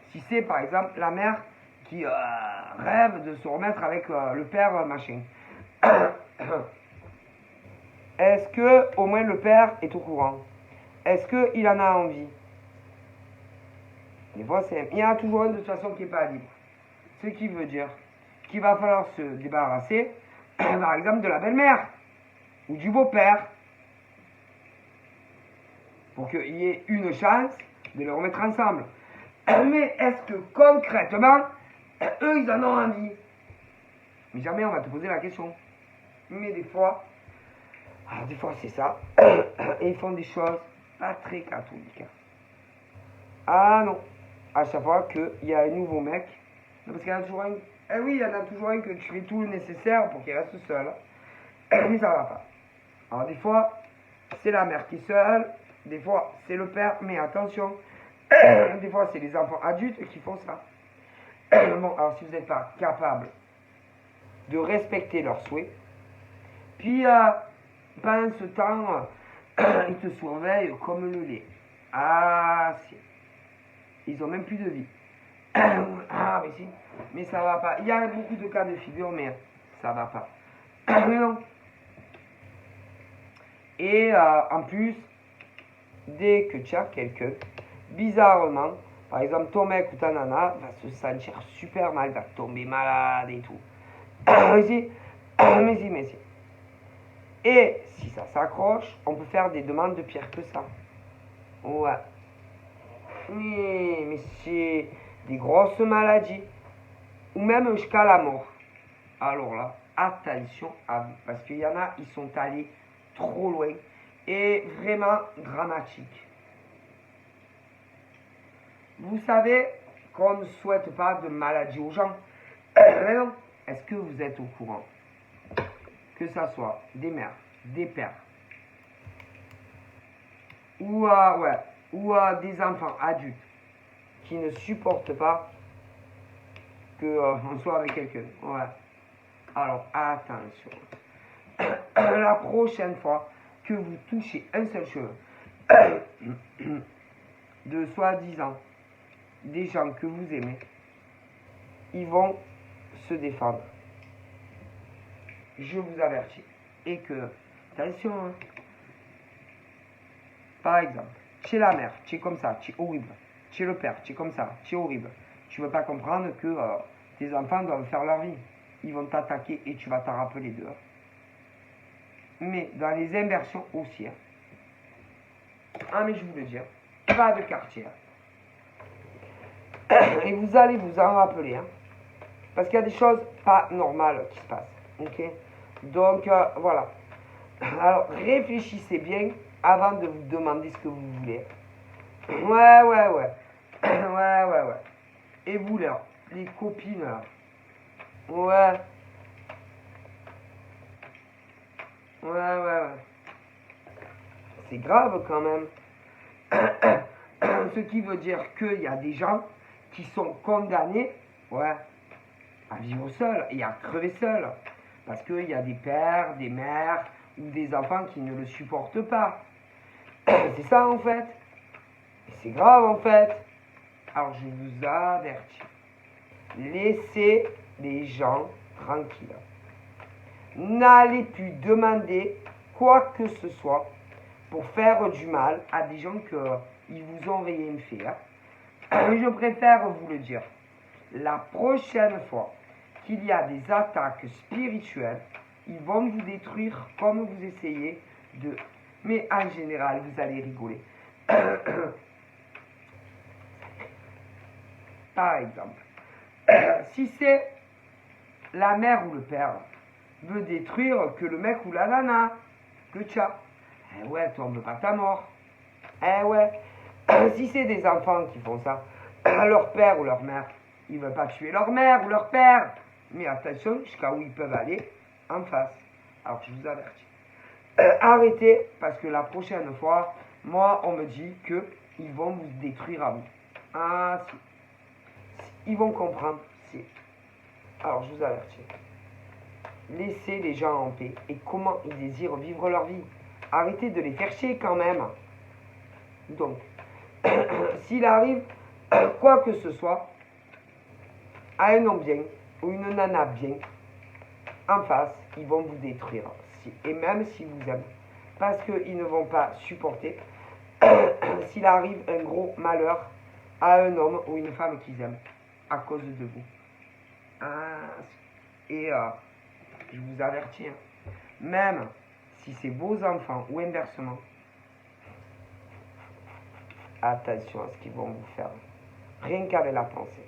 S1: si c'est par exemple la mère qui rêve de se remettre avec le père machin, est-ce que au moins le père est au courant? Est-ce qu'il en a envie? Des fois, il y en a toujours un de toute façon qui n'est pas libre. Ce qui veut dire qu'il va falloir se débarrasser, par exemple, de la belle-mère ou du beau-père pour qu'il y ait une chance de les remettre ensemble. Mais est-ce que concrètement, eux, ils en ont envie? Mais jamais on va te poser la question. Mais des fois c'est ça. Et ils font des choses pas très catholiques. Ah non. À chaque fois qu'il y a un nouveau mec, parce qu'il y en a toujours un. Eh oui, il y en a toujours un que tu fais tout le nécessaire pour qu'il reste seul. Mais ça va pas. Alors des fois, c'est la mère qui est seule, des fois c'est le père, mais attention, des fois c'est les enfants adultes qui font ça. Bon, alors si vous n'êtes pas capable de respecter leurs souhaits, puis pendant ce temps, ils te surveillent comme le lait. Ah si. Ils ont même plus de vie. Ah, mais si. Mais ça va pas. Il y a beaucoup de cas de figure, mais ça va pas. Mais non. Et en plus, dès que tu as quelqu'un, bizarrement, par exemple, ton mec ou ta nana va se sentir super mal, va tomber malade et tout. Mais si, mais si. Et si ça s'accroche, on peut faire des demandes de pire que ça. Ouais. Mais c'est des grosses maladies. Ou même jusqu'à la mort. Alors là, attention à vous. Parce qu'il y en a, ils sont allés trop loin. Et vraiment dramatique. Vous savez qu'on ne souhaite pas de maladie aux gens. Mais non. Est-ce que vous êtes au courant que ça soit des mères, des pères, ou des enfants adultes qui ne supportent pas qu'on soit avec quelqu'un. Ouais. Alors attention. La prochaine fois que vous touchez un seul cheveu de soi-disant des gens que vous aimez, ils vont se défendre. Je vous avertis. Et que, attention, hein. Par exemple, chez la mère, tu es comme ça, tu es horrible. Chez le père, tu es comme ça, tu es horrible. Tu ne veux pas comprendre que tes enfants doivent faire leur vie. Ils vont t'attaquer et tu vas t'en rappeler d'eux. Mais dans les inversions aussi. Hein. Ah, mais je vous le dis, pas de quartier. Et vous allez vous en rappeler. Hein. Parce qu'il y a des choses pas normales qui se passent. Ok. Donc, voilà. Alors, réfléchissez bien avant de vous demander ce que vous voulez. Ouais. Ouais. Et vous, là, les copines, là. Ouais. C'est grave quand même. Ce qui veut dire qu'il y a des gens qui sont condamnés, à vivre seuls et à crever seuls. Parce qu'il y a des pères, des mères ou des enfants qui ne le supportent pas. C'est ça en fait. Et c'est grave en fait. Alors je vous avertis. Laissez les gens tranquilles. N'allez plus demander quoi que ce soit pour faire du mal à des gens qu'ils vous ont rien fait. Hein. Je préfère vous le dire. La prochaine fois qu'il y a des attaques spirituelles, ils vont vous détruire comme vous essayez de... Mais en général, vous allez rigoler. Par exemple, si c'est la mère ou le père veut détruire que le mec ou la nana que tu as, eh ouais, tombe pas ta mort. Eh ouais. Si c'est des enfants qui font ça, leur père ou leur mère, ils ne veulent pas tuer leur mère ou leur père. Mais attention, jusqu'à où ils peuvent aller en face. Alors je vous avertis. Arrêtez, parce que la prochaine fois, moi, on me dit qu'ils vont vous détruire à vous. Ah, si. Ils vont comprendre. Si. Alors je vous avertis. Laissez les gens en paix et comment ils désirent vivre leur vie. Arrêtez de les faire chier quand même. Donc, s'il arrive quoi que ce soit à un homme bien ou une nana bien, en face, ils vont vous détruire. Et même si vous aimez. Parce qu'ils ne vont pas supporter s'il arrive un gros malheur à un homme ou une femme qu'ils aiment à cause de vous. Et je vous avertis, hein, même si c'est vos enfants ou inversement, attention à ce qu'ils vont vous faire. Rien qu'avec la pensée.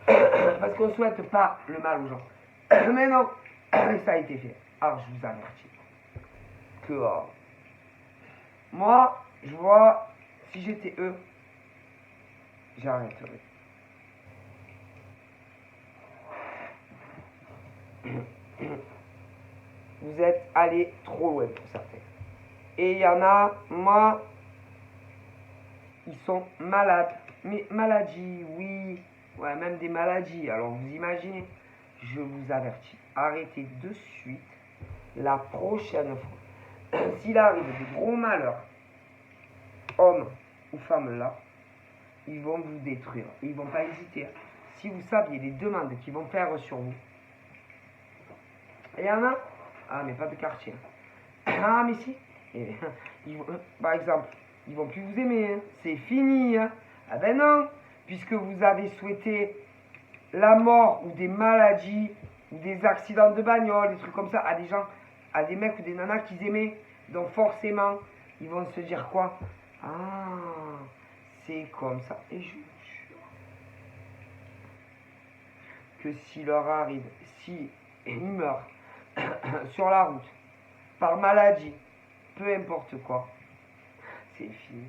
S1: Parce qu'on ne souhaite pas le mal aux gens. Mais non, ça a été fait. Alors je vous avertis que moi, je vois, si j'étais eux, j'arrêterais. Vous êtes allés trop loin pour certains. Et il y en a, moi, ils sont malades. Mais maladies, oui, ouais, même des maladies. Alors vous imaginez, je vous avertis, arrêtez de suite la prochaine fois. S'il arrive de gros malheurs, homme ou femme là, ils vont vous détruire. Ils vont pas hésiter. Si vous saviez les demandes qu'ils vont faire sur vous. Et il y en a. Ah, mais pas de quartier. Ah, mais si. Et, par exemple, ils vont plus vous aimer. Hein. C'est fini. Hein. Ah ben non. Puisque vous avez souhaité la mort ou des maladies ou des accidents de bagnole, des trucs comme ça, à des gens, à des mecs ou des nanas qu'ils aimaient. Donc forcément, ils vont se dire quoi? Ah, c'est comme ça. Et je vous jure que s'il leur arrive, si ils meurent sur la route, par maladie, peu importe quoi, c'est fini.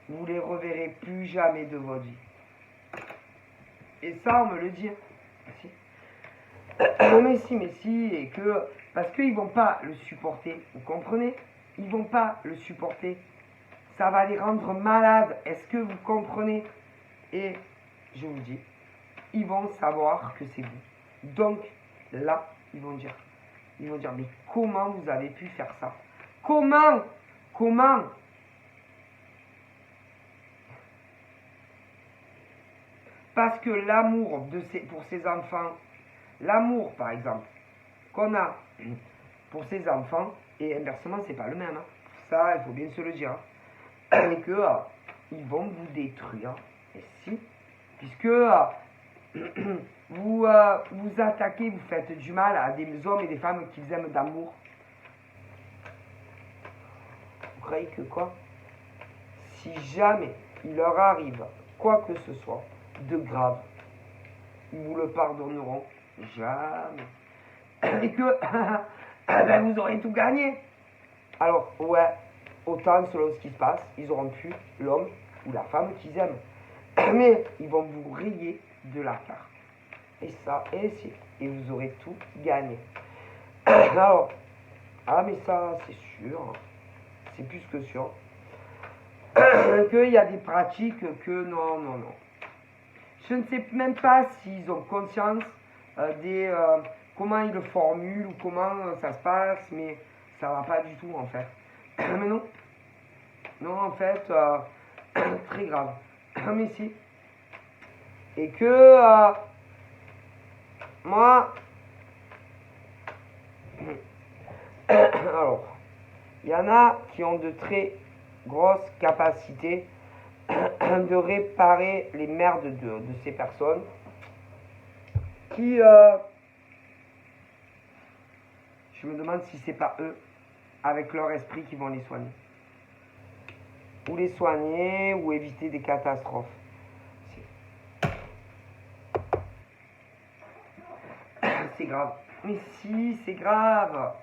S1: Vous les reverrez plus jamais de votre vie. Et ça, on me le dit. Si. Mais si, et que parce qu'ils vont pas le supporter, vous comprenez? Ils vont pas le supporter. Ça va les rendre malades. Est-ce que vous comprenez? Et je vous dis, ils vont savoir que c'est vous. Donc là, ils vont dire, mais comment vous avez pu faire ça? Comment? Parce que l'amour pour ses enfants, l'amour par exemple, qu'on a pour ses enfants, et inversement, c'est pas le même. Hein. Ça, il faut bien se le dire. Hein. Et que ils vont vous détruire. Et si, puisque vous attaquez, vous faites du mal à des hommes et des femmes qu'ils aiment d'amour. Vous croyez que quoi? Si jamais il leur arrive quoi que ce soit de grave, ils vous le pardonneront jamais. Et que ben, vous aurez tout gagné. Alors, ouais, autant selon ce qui se passe, ils auront pu l'homme ou la femme qu'ils aiment. Mais ils vont vous rayer de la carte. Et ça, et vous aurez tout gagné. Alors, ah mais ça, c'est sûr, c'est plus que sûr, qu'il y a des pratiques que non. Je ne sais même pas s'ils ont conscience comment ils le formulent ou comment ça se passe, mais ça va pas du tout en fait. Mais non, en fait, très grave. Mais si. Et que moi, alors, il y en a qui ont de très grosses capacités de réparer les merdes de ces personnes qui, je me demande si c'est pas eux, avec leur esprit, qui vont les soigner. Ou les soigner, ou éviter des catastrophes. C'est grave. Mais si, c'est grave.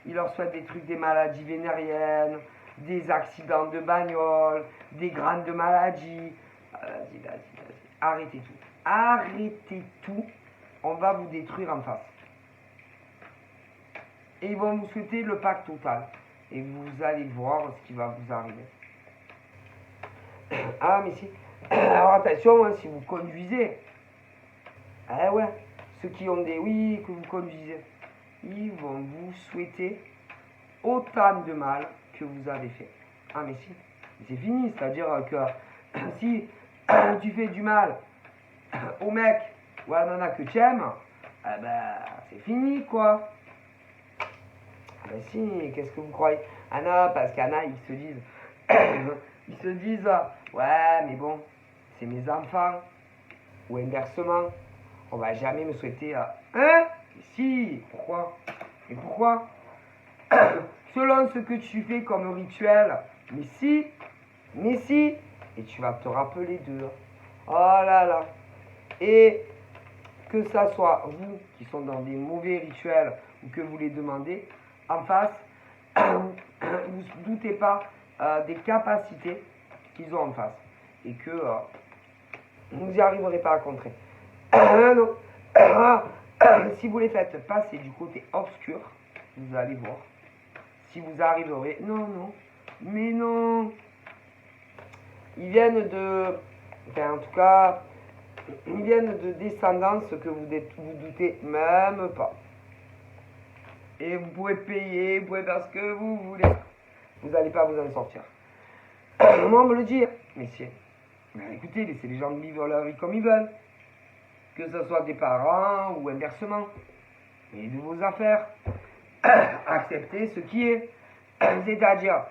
S1: Ils leur souhaitent des trucs, des maladies vénériennes, des accidents de bagnole, des grandes maladies. Vas-y. Arrêtez tout. Arrêtez tout. On va vous détruire en face. Et ils vont vous souhaiter le pacte total. Et vous allez voir ce qui va vous arriver. Ah, mais si. Alors attention, hein, si vous conduisez. Ah ouais. Ceux qui ont des oui que vous conduisez. Ils vont vous souhaiter autant de mal que vous avez fait. Ah mais si, c'est fini, c'est-à-dire que si tu fais du mal au mec ou à la nana que tu aimes, eh ben c'est fini quoi. Ah ben si, qu'est-ce que vous croyez? Ah non, parce qu'Anna, ils se disent, ouais mais bon, c'est mes enfants, ou inversement, on va jamais me souhaiter, hein? Si, pourquoi? Mais pourquoi? Selon ce que tu fais comme rituel, mais si, et tu vas te rappeler d'eux. Oh là là. Et que ça soit vous qui sont dans des mauvais rituels ou que vous les demandez, en face, vous ne doutez pas des capacités qu'ils ont en face et que vous n'y arriverez pas à contrer. Non. Si vous les faites passer du côté obscur, vous allez voir. Si vous arriverez, non, mais non. Ils viennent enfin en tout cas, ils viennent de descendance que vous doutez même pas. Et vous pouvez payer, vous pouvez faire ce que vous voulez. Vous n'allez pas vous en sortir. Moi, on me le dit, messieurs. Ben, écoutez, laissez les gens vivre leur vie comme ils veulent. Que ce soit des parents ou inversement. Et de vos affaires. Acceptez ce qui est. C'est-à-dire,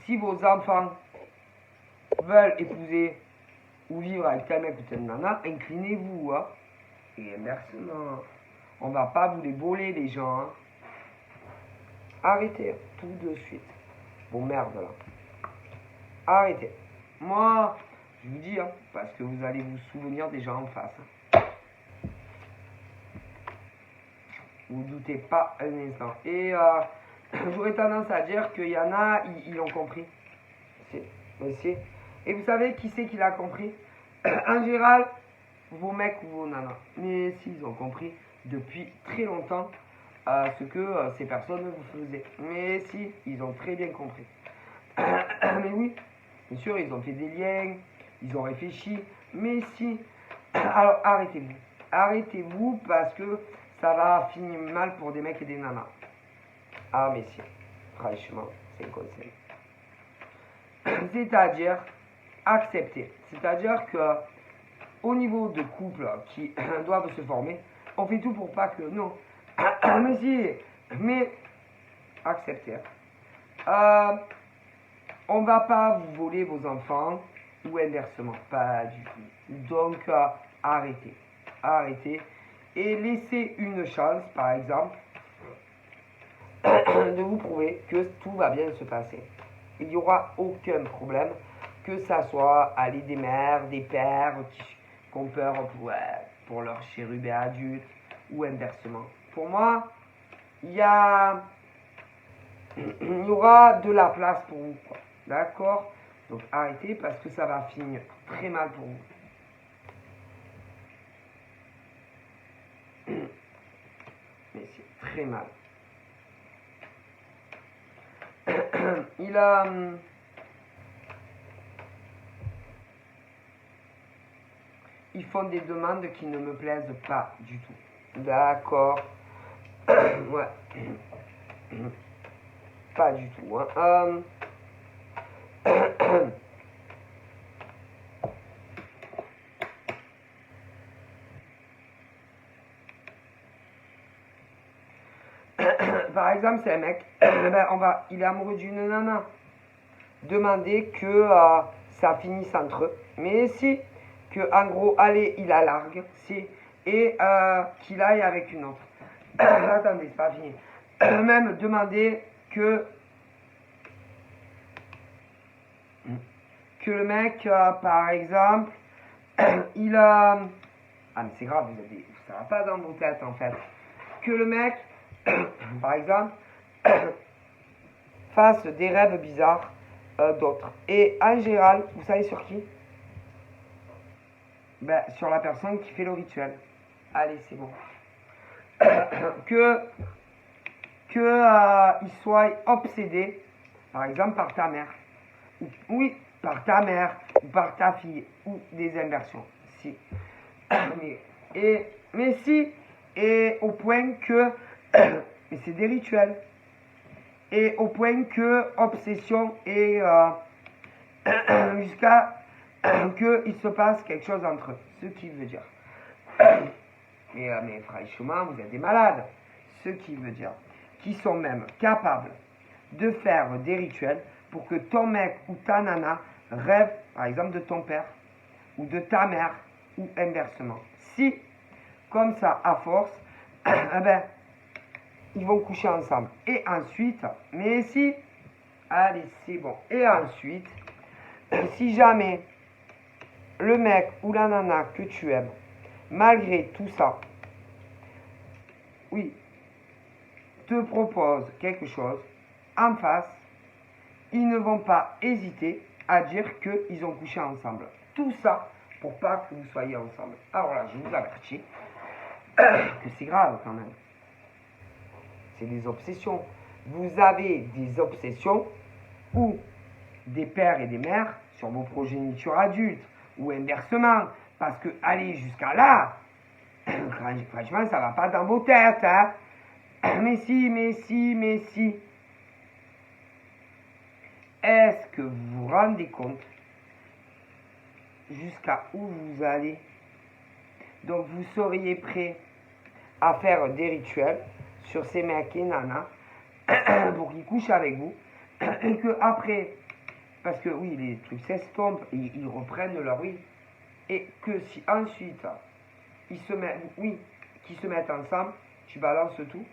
S1: si vos enfants veulent épouser ou vivre avec tel mec ou telle nana, inclinez-vous. Hein. Et inversement. On va pas vous les voler, les gens. Hein. Arrêtez, tout de suite. Vos merdes là. Arrêtez. Moi, je vous dis, hein, parce que vous allez vous souvenir des gens en face. Hein. Vous doutez pas un instant. Et j'aurais tendance à dire qu'il y en a, ils l'ont compris. C'est. Et vous savez qui c'est qui l'a compris? En général, vos mecs ou vos nanas. Mais s'ils ont compris depuis très longtemps ce que ces personnes vous faisaient. Mais si, ils ont très bien compris. Mais oui, bien sûr, ils ont fait des liens, ils ont réfléchi. Mais si, alors arrêtez-vous. Arrêtez-vous parce que ça va finir mal pour des mecs et des nanas. Ah mais si, franchement, c'est un conseil. C'est-à-dire accepter. C'est-à-dire que au niveau de couples qui doivent se former, on fait tout pour pas que non. Mais si, mais accepter. On va pas vous voler vos enfants ou inversement, pas du tout. Donc arrêtez, arrêtez et laissez une chance, par exemple, de vous prouver que tout va bien se passer. Il n'y aura aucun problème, que ça soit aller des mères, des pères qui ont peur pour leur chérubin adulte ou inversement. Pour moi, il y aura de la place pour vous. D'accord? Donc arrêtez parce que ça va finir très mal pour vous. Mais c'est très mal. Ils font des demandes qui ne me plaisent pas du tout. D'accord. Ouais. Pas du tout. Hein. Par exemple, c'est un mec, il est amoureux d'une nana. Demandez que ça finisse entre eux. Mais si, que en gros, allez, il la largue, si, et qu'il aille avec une autre. Attendez, c'est pas fini. Même demander que le mec, par exemple, il a... Ah mais c'est grave, ça va pas dans vos têtes en fait. Que le mec, par exemple, fasse des rêves bizarres d'autres. Et en général, vous savez sur qui? Ben, sur la personne qui fait le rituel. Allez, c'est bon. Il soit obsédé, par exemple, par ta mère. Oui, par ta mère, ou par ta fille, ou des inversions. Si. Mais si, et au point que, mais c'est des rituels, et au point que obsession et jusqu'à qu'il se passe quelque chose entre eux, ce qui veut dire. Mais franchement, vous êtes des malades, ce qui veut dire qu'ils sont même capables de faire des rituels pour que ton mec ou ta nana rêve, par exemple, de ton père ou de ta mère ou inversement. Si, comme ça, à force, ils vont coucher ensemble. Et ensuite, mais si, allez, c'est bon. Et ensuite, si jamais le mec ou la nana que tu aimes, malgré tout ça, oui, te propose quelque chose en face, ils ne vont pas hésiter à dire qu'ils ont couché ensemble. Tout ça pour pas que vous soyez ensemble. Alors là, je vous avertis que c'est grave quand même. C'est des obsessions. Vous avez des obsessions ou des pères et des mères sur vos progénitures adultes ou inversement. Parce que aller jusqu'à là, franchement, ça va pas dans vos têtes. Hein. Mais si. Est-ce que vous vous rendez compte jusqu'à où vous allez. Donc vous seriez prêt à faire des rituels sur ces mecs et nanas pour qu'ils couchent avec vous et que après, parce que oui, les trucs s'estompent, ils reprennent leur vie, et que si ensuite ils se mettent, oui, qu'ils se mettent ensemble, tu balances tout.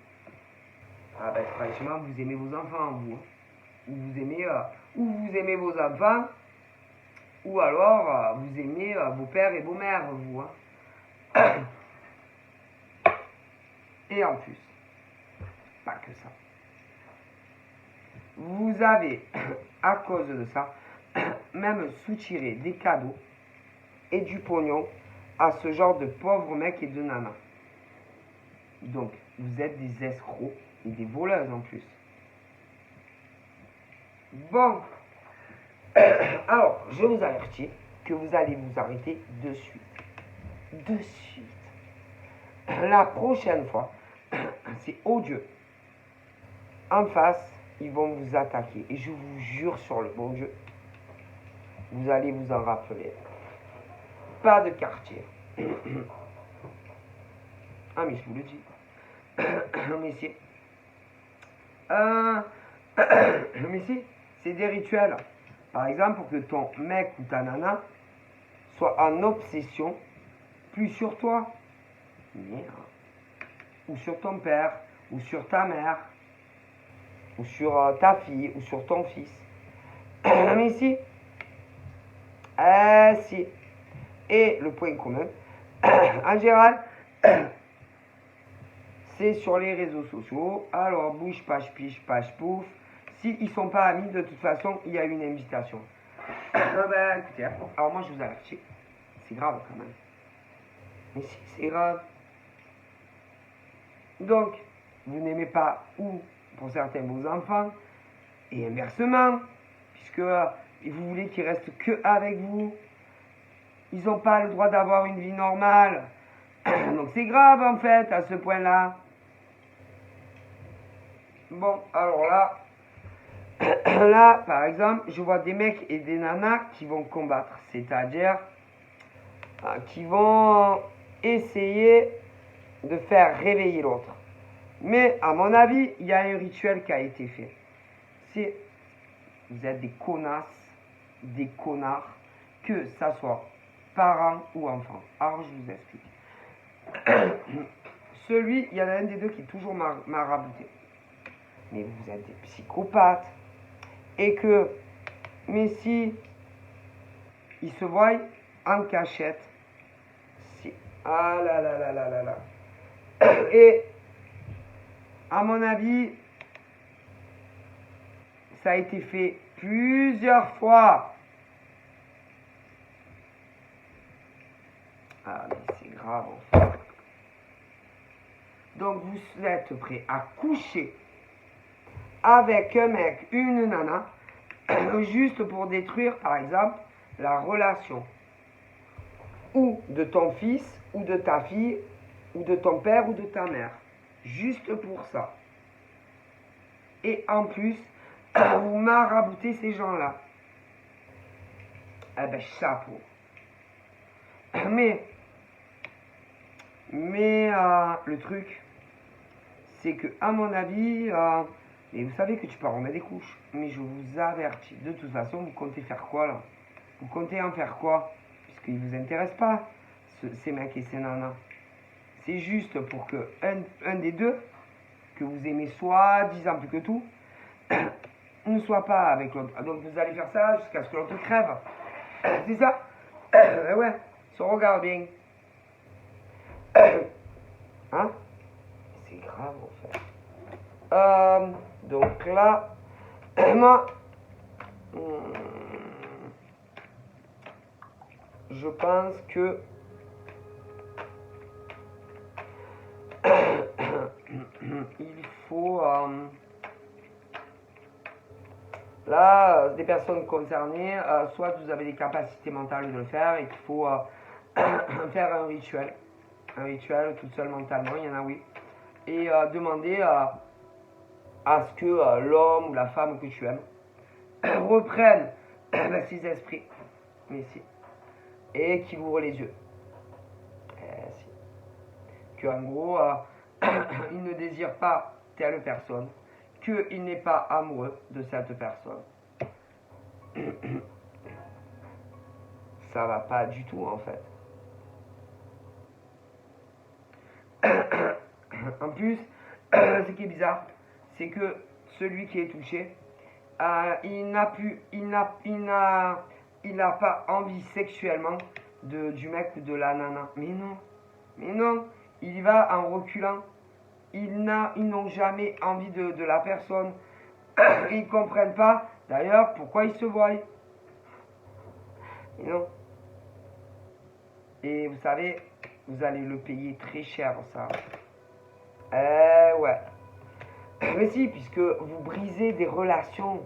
S1: Ah ben franchement, vous aimez vos enfants, vous. Ou vous aimez vos enfants, ou alors vous aimez vos pères et vos mères, vous. Hein. Et en plus, pas que ça. Vous avez, à cause de ça, même soutiré des cadeaux et du pognon à ce genre de pauvres mecs et de nanas. Donc, vous êtes des escrocs et des voleuses en plus. Bon, alors, je vous avertis que vous allez vous arrêter de suite. De suite. La prochaine fois, c'est odieux. En face, ils vont vous attaquer. Et je vous jure sur le bon Dieu, vous allez vous en rappeler. Pas de quartier. Ah, mais je vous le dis. Mais c'est... mais c'est des rituels. Par exemple, pour que ton mec ou ta nana soit en obsession plus sur toi. Merde. Ou sur ton père, ou sur ta mère, ou sur ta fille, ou sur ton fils. Mais si. Si. Et le point commun, en général, c'est sur les réseaux sociaux. Alors, bouge, page, piche, page, pouf. S'ils ne sont pas amis, de toute façon, il y a une invitation. Ben, écoutez, alors moi, je vous avertis. C'est grave, quand même. Mais si, c'est grave. Donc, vous n'aimez pas, ou, pour certains, vos enfants, et inversement, puisque vous voulez qu'ils restent que avec vous. Ils n'ont pas le droit d'avoir une vie normale. Donc, c'est grave, en fait, à ce point-là. Bon, alors là, là, par exemple, je vois des mecs et des nanas qui vont combattre, c'est-à-dire qui vont essayer de faire réveiller l'autre. Mais à mon avis, il y a un rituel qui a été fait. C'est, vous êtes des connasses, des connards, que ça soit parents ou enfants. Alors je vous explique. Celui, il y en a un des deux qui est toujours marabouté. Mais vous êtes des psychopathes. Et que, mais si ils se voient en cachette, si, ah là là là là là là. Et à mon avis, ça a été fait plusieurs fois. Ah mais c'est grave en fait. Donc vous êtes prêt à coucher avec un mec, une nana, juste pour détruire, par exemple, la relation ou de ton fils, ou de ta fille, ou de ton père, ou de ta mère. Juste pour ça. Et en plus, vous maraboutez ces gens-là. Eh ben, chapeau. Mais le truc, c'est que, à mon avis, et vous savez que tu peux en remettre des couches, mais je vous avertis, de toute façon, vous comptez faire quoi là? Vous comptez en faire quoi? Puisqu'ils ne vous intéressent pas, ces mecs et ces nanas. C'est juste pour que un des deux, que vous aimez soi-disant plus que tout, ne soit pas avec l'autre. Donc vous allez faire ça jusqu'à ce que l'autre crève. C'est ça? Ouais, se regarde bien. Hein? C'est grave en fait. Donc là, moi, je pense que il faut là des personnes concernées, soit vous avez des capacités mentales de le faire et qu'il faut faire un rituel toute seule mentalement, il y en a oui, et demander à ce que l'homme ou la femme que tu aimes reprenne ses esprits. Mais si. et qu'il ouvre les yeux. Si. Que en gros, il ne désire pas telle personne, qu'il n'est pas amoureux de cette personne. Ça va pas du tout en fait. En plus, ce qui est bizarre, c'est que celui qui est touché, il n'a pas envie sexuellement du mec ou de la nana. Mais non, il y va en reculant. Ils n'ont jamais envie de la personne. Ils ne comprennent pas, d'ailleurs, pourquoi ils se voient. Et non. Et vous savez, vous allez le payer très cher, ça. Ouais. Mais si, puisque vous brisez des relations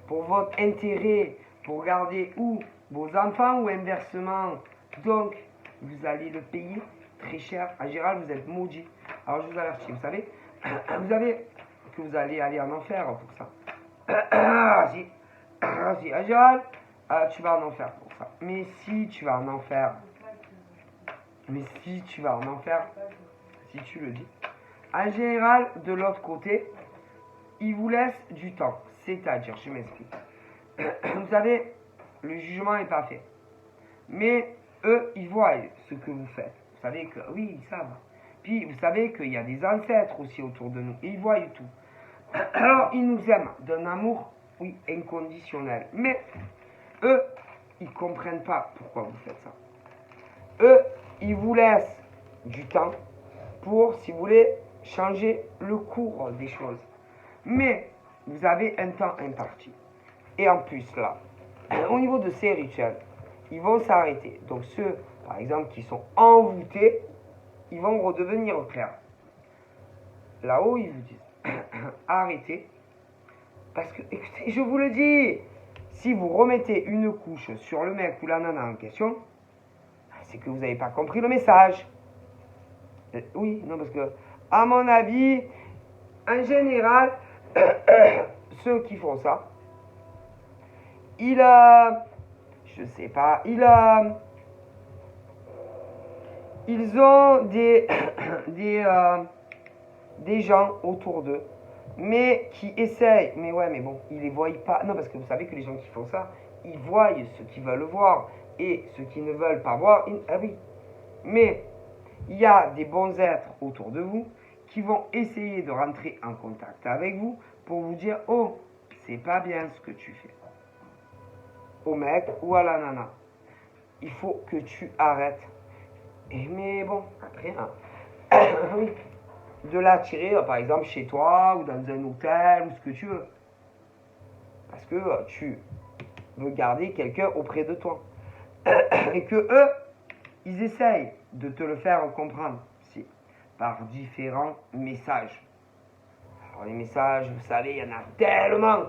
S1: pour votre intérêt, pour garder ou vos enfants ou inversement. Donc, vous allez le payer très cher. En général, vous êtes maudit. Alors, je vous avertis, vous savez que vous allez aller en enfer pour ça. Si. En général, tu vas en enfer pour ça. Mais si tu vas en enfer, si tu le dis. En général, de l'autre côté, il vous laisse du temps. C'est-à-dire, je m'explique. Vous savez, le jugement n'est pas fait. Mais eux, ils voient ce que vous faites. Vous savez que, oui, ils savent. Puis, vous savez qu'il y a des ancêtres aussi autour de nous. Et ils voient tout. Alors, ils nous aiment d'un amour, oui, inconditionnel. Mais eux, ils ne comprennent pas pourquoi vous faites ça. Eux, ils vous laissent du temps pour, si vous voulez, changer le cours des choses. Mais vous avez un temps imparti. Et en plus, là, au niveau de ces rituels, ils vont s'arrêter. Donc ceux, par exemple, qui sont envoûtés, ils vont redevenir clairs. Là-haut, ils vous disent, arrêtez. Parce que, écoutez, je vous le dis, si vous remettez une couche sur le mec ou la nana en question, c'est que vous n'avez pas compris le message. Oui, non, parce que, à mon avis, en général, ceux qui font ça, je sais pas, ils ont des gens autour d'eux, mais qui essayent, mais ouais, mais bon, ils les voient pas. Non, parce que vous savez que les gens qui font ça, ils voient ce qu'ils veulent voir, et ceux qui ne veulent pas voir, ah oui. Mais il y a des bons êtres autour de vous qui vont essayer de rentrer en contact avec vous pour vous dire, oh, c'est pas bien ce que tu fais. Au mec ou à la nana. Il faut que tu arrêtes. Et mais bon, après, oui, de l'attirer, par exemple, chez toi ou dans un hôtel ou ce que tu veux. Parce que tu veux garder quelqu'un auprès de toi. Et que eux, ils essayent de te le faire comprendre. Si, par différents messages. Alors les messages, vous savez, il y en a tellement.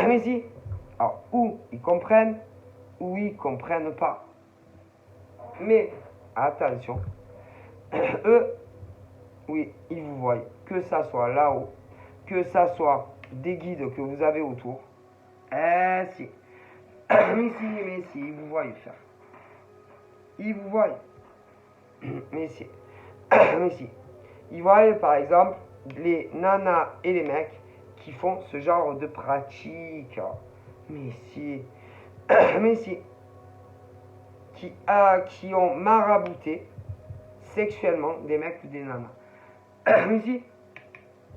S1: Mais si, alors, ou ils comprennent, ou ils comprennent pas. Mais, attention, eux, oui, ils vous voient, que ça soit là-haut, que ça soit des guides que vous avez autour. Si. Mais si, ils vous voient faire. Ils vous voient. Mais si. Ils voient, par exemple, les nanas et les mecs qui font ce genre de pratique. Mais si. Qui ont marabouté sexuellement des mecs ou des nanas. Mais si.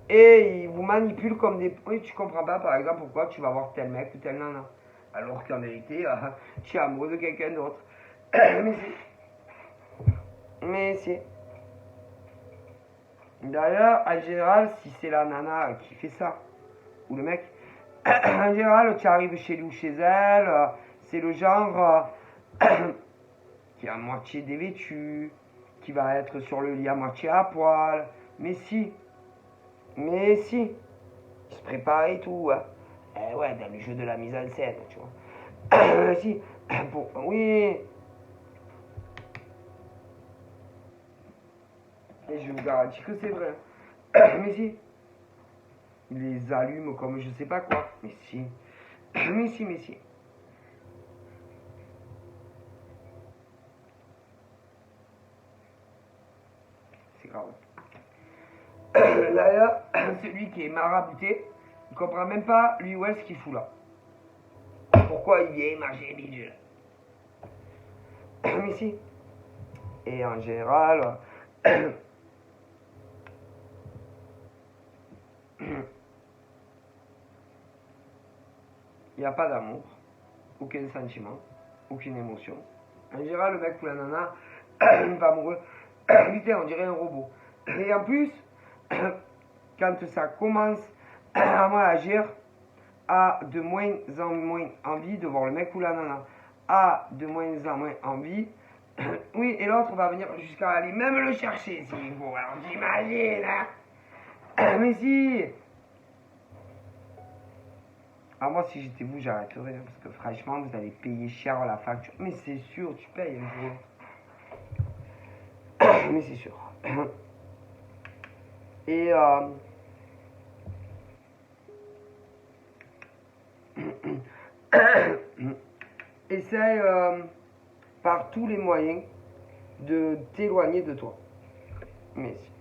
S1: Et ils vous manipulent comme des... Oui, tu comprends pas, par exemple, pourquoi tu vas voir tel mec ou tel nana. Alors qu'en vérité, tu es amoureux de quelqu'un d'autre. Mais si. D'ailleurs, en général, si c'est la nana qui fait ça, ou le mec, en général, tu arrives chez lui ou chez elle, c'est le genre qui est à moitié dévêtu, qui va être sur le lit à moitié à poil. Mais si. Il se prépare et tout. Ouais, dans le jeu de la mise en scène, tu vois. Si. Oui. Et je vous garantis que c'est vrai. Mais si. Il les allume comme je sais pas quoi. Mais si. Mais si. grave. D'ailleurs, celui qui est marabouté, il comprend même pas, lui, où est-ce qu'il fout là. Pourquoi il vient manger bidule. Ici. Et en général, il n'y a pas d'amour, aucun sentiment, aucune émotion. En général, le mec ou la nana, il va amoureux. Putain, on dirait un robot. Et en plus, quand ça commence à agir, a de moins en moins envie de voir le mec ou la nana. A de moins en moins envie. Oui, et l'autre va venir jusqu'à aller même le chercher s'il faut. Alors t'imagines, hein. Mais si. Alors moi, si j'étais vous, j'arrêterais. Parce que franchement, vous allez payer cher la facture. Mais c'est sûr, tu payes un jour. Mais c'est sûr. Et essaye par tous les moyens de t'éloigner de toi. Mais si.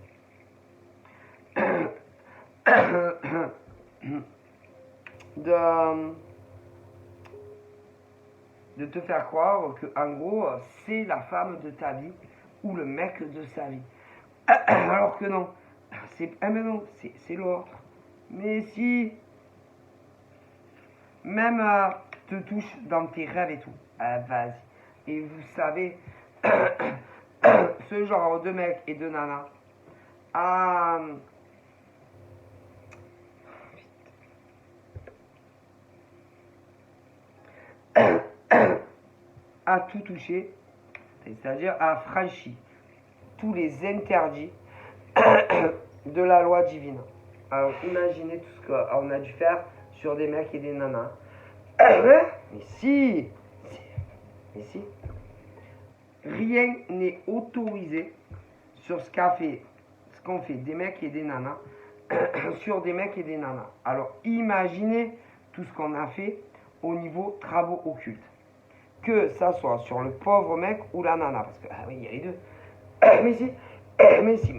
S1: de te faire croire que en gros c'est la femme de ta vie ou le mec de sa vie. Alors que non. Mais non, c'est l'autre. Mais si. Même te touche dans tes rêves et tout. Vas-y. Et vous savez, ce genre de mec et de nana a tout touché, c'est-à-dire a franchi tous les interdits de la loi divine. Alors imaginez tout ce qu'on a dû faire sur des mecs et des nanas. Mais si, rien n'est autorisé sur ce qu'on fait des mecs et des nanas sur des mecs et des nanas. Alors imaginez tout ce qu'on a fait au niveau travaux occultes. Que ça soit sur le pauvre mec ou la nana. Parce que, ah oui, il y a les deux. Mais si. Mais si.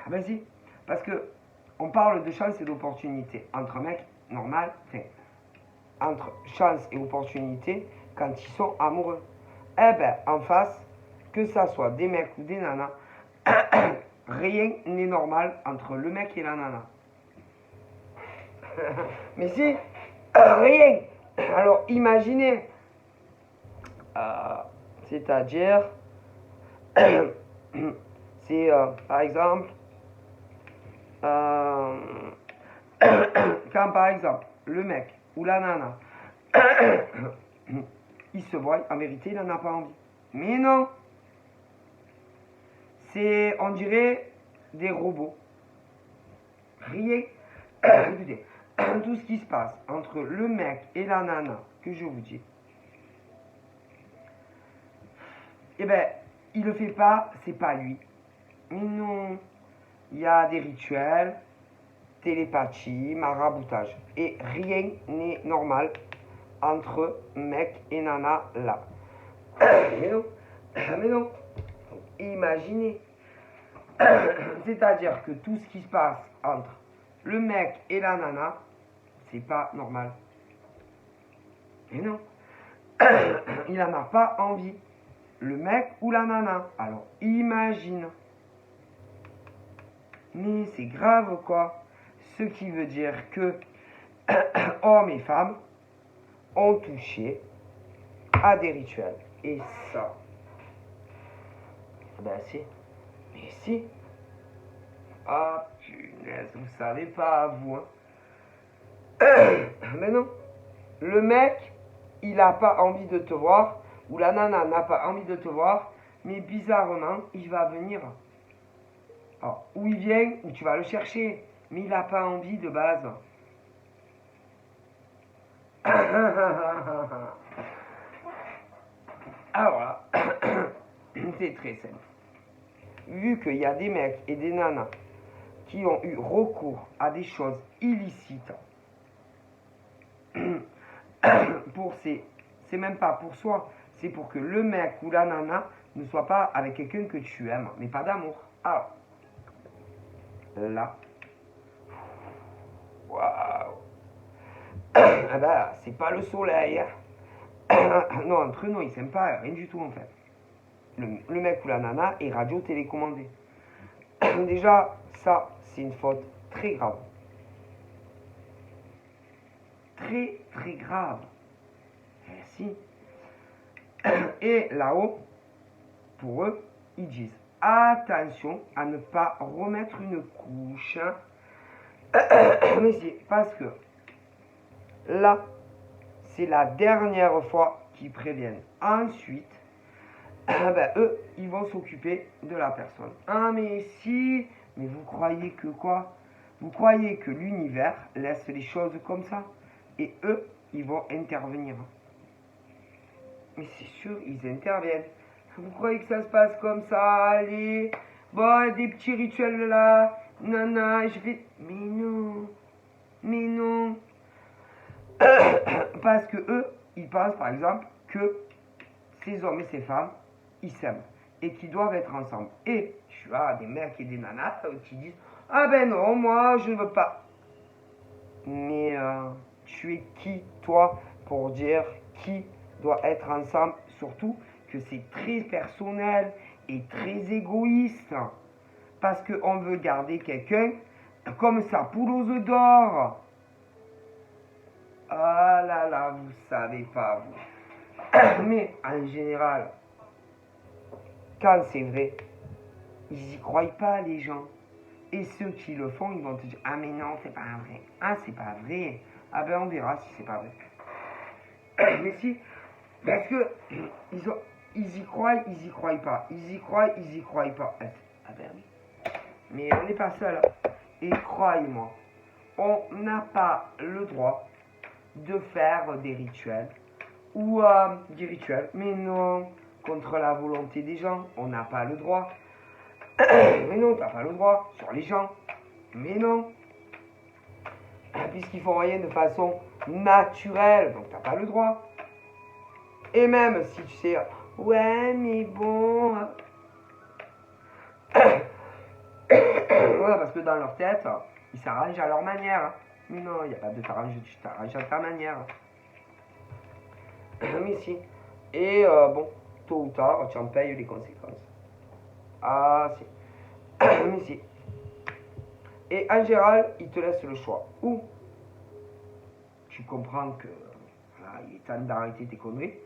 S1: Ben si. Parce que on parle de chance et d'opportunité. Entre mecs, normal, entre chance et opportunité quand ils sont amoureux. Eh ben, en face, que ça soit des mecs ou des nanas, rien n'est normal entre le mec et la nana. Mais si, rien. Alors imaginez, c'est-à-dire, c'est par exemple, quand par exemple le mec ou la nana, il se voit, en vérité il n'en a pas envie. Mais non, on dirait des robots. Rien. Écoutez, tout ce qui se passe entre le mec et la nana, que je vous dis, eh ben, il le fait pas, c'est pas lui. Mais non, il y a des rituels, télépathie, maraboutage. Et rien n'est normal entre mec et nana là. Mais non. Imaginez. C'est-à-dire que tout ce qui se passe entre le mec et la nana, c'est pas normal. Mais non. Il n'en a pas envie. Le mec ou la nana. Alors imagine. Mais c'est grave quoi. Ce qui veut dire que hommes et femmes ont touché à des rituels. Et ça, ben si. Mais si. Ah punaise, vous savez pas vous. Hein. Mais non. Le mec, il n'a pas envie de te voir, ou la nana n'a pas envie de te voir, mais bizarrement, il va venir. Alors, où il vient, où tu vas le chercher, mais il n'a pas envie de base. Alors là, c'est très simple. Vu qu'il y a des mecs et des nanas qui ont eu recours à des choses illicites, c'est même pas pour soi, c'est pour que le mec ou la nana ne soit pas avec quelqu'un que tu aimes, mais pas d'amour. Alors, là, waouh, ah bah, c'est pas le soleil. Non, entre eux, non, ils s'aiment pas, rien du tout en fait. Le mec ou la nana est radio télécommandé. Déjà, ça, c'est une faute très grave. Très, très grave. Eh, si. Et là-haut, pour eux, ils disent attention à ne pas remettre une couche. Mais c'est parce que là, c'est la dernière fois qu'ils préviennent. Ensuite, ben, eux, ils vont s'occuper de la personne. Ah, mais si, mais vous croyez que quoi? Vous croyez que l'univers laisse les choses comme ça? Et eux, ils vont intervenir. Mais c'est sûr, ils interviennent. Vous croyez que ça se passe comme ça? Allez, bon, des petits rituels là. Nana, je vais... Mais non. Mais non. Parce que eux, ils pensent par exemple que ces hommes et ces femmes, ils s'aiment et qu'ils doivent être ensemble. Et tu as des mecs et des nanas qui disent ah ben non, moi je ne veux pas. Mais tu es qui toi pour dire qui doit être ensemble? Surtout que c'est très personnel et très égoïste. Parce qu'on veut garder quelqu'un comme sa poule aux œufs d'or. Ah là là, vous savez pas, vous. Mais en général, quand c'est vrai, ils y croient pas, les gens. Et ceux qui le font, ils vont te dire ah mais non, c'est pas vrai. Ah, c'est pas vrai. Ah ben on verra si c'est pas vrai. Mais si, parce que ils y croient pas. Ils y croient pas. Ah ben oui. Mais on n'est pas seul. Et croyez-moi, on n'a pas le droit de faire des rituels. Ou des rituels. Mais non, contre la volonté des gens, on n'a pas le droit. Mais non, t'as pas le droit sur les gens. Mais non. Puisqu'ils font rien de façon naturelle, donc t'as pas le droit. Et même si tu sais, ouais, mais bon. Voilà, parce que dans leur tête, ils s'arrangent à leur manière. Mais non, il n'y a pas de t'arranger, tu t'arranges à ta manière. Mais si. Et bon, tôt ou tard, tu en payes les conséquences. Ah, si. Mais si. Et en général, ils te laissent le choix. Ou tu comprends que voilà, il est temps d'arrêter tes conneries.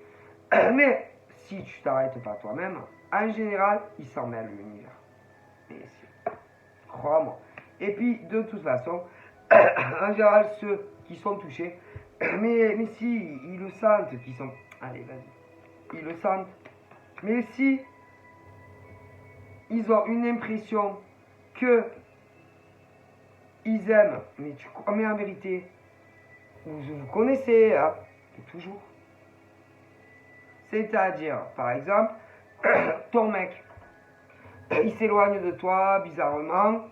S1: Mais si tu t'arrêtes pas toi-même, en général, ils s'en mêlent l'univers. Mais si. Crois-moi. Et puis, de toute façon, en général, ceux qui sont touchés, mais si, ils le sentent, qu'ils sont... Allez, vas-y. Ils le sentent. Mais si, ils ont une impression que ils aiment, mais en vérité, vous connaissez, hein, toujours. C'est-à-dire, par exemple, ton mec, il s'éloigne de toi bizarrement,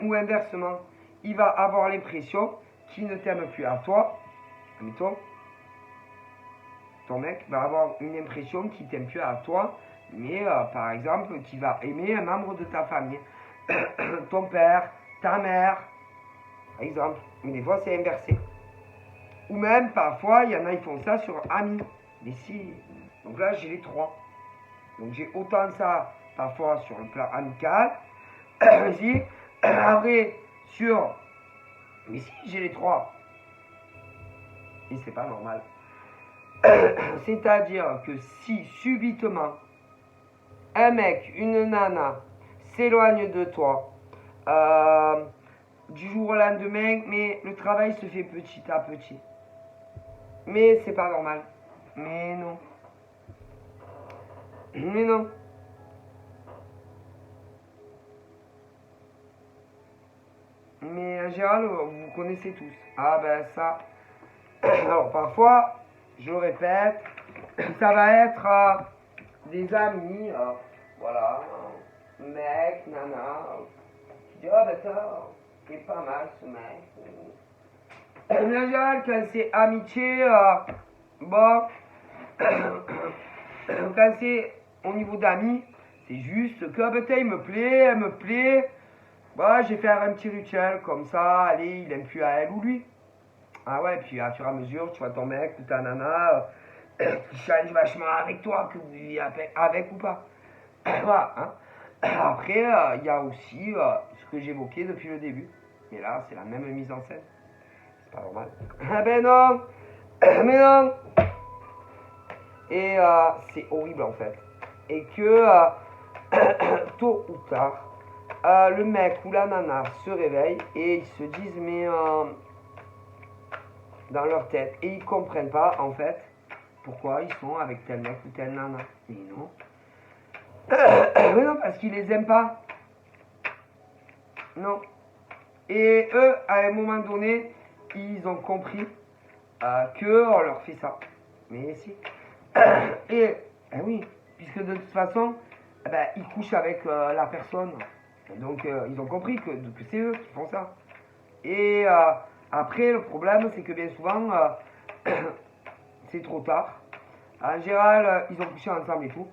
S1: ou inversement, il va avoir l'impression qu'il ne t'aime plus à toi. Admettons, ton mec va avoir une impression qu'il t'aime plus à toi, mais par exemple, qu'il va aimer un membre de ta famille, ton père, ta mère, par exemple. Mais des fois, c'est inversé. Ou même, parfois, il y en a, ils font ça sur amis. Mais si. Donc là, j'ai les trois. Donc j'ai autant ça, parfois, sur le plan amical. Si. Après, sur... Mais si, j'ai les trois. Et c'est pas normal. C'est-à-dire que si, subitement, un mec, une nana, s'éloigne de toi, du jour au lendemain, mais le travail se fait petit à petit. Mais c'est pas normal. Mais non. Mais non. Mais en général, vous connaissez tous. Ah ben ça. Alors parfois, je le répète, ça va être des amis, voilà, mec, nana, qui disent, ah ben ça, c'est pas mal ce mec. Mais en général, quand c'est amitié, bon, Quand c'est au niveau d'amis, c'est juste que, putain, il me plaît, elle me plaît. Bah, je vais faire un petit rituel comme ça, allez, il aime plus à elle ou lui. Ah ouais, puis à fur et à mesure, tu vois ton mec ou ta nana qui change vachement avec toi, que vous vivez avec ou pas. Voilà, hein. Après, il y a aussi ce que j'évoquais depuis le début. Et là, c'est la même mise en scène. C'est pas normal. Ah ben non. Mais non. Et c'est horrible en fait. Et que tôt ou tard, le mec ou la nana se réveille et ils se disent mais dans leur tête et ils comprennent pas en fait pourquoi ils sont avec tel mec ou telle nana. Mais non. Mais non, parce qu'ils les aiment pas. Non. Et eux, à un moment donné, ils ont compris qu'on leur fait ça. Mais si. Et oui, puisque de toute façon, ils couchent avec la personne. Et donc, ils ont compris que c'est eux qui font ça. Et après, le problème, c'est que bien souvent, c'est trop tard. En général, ils ont couché ensemble et tout.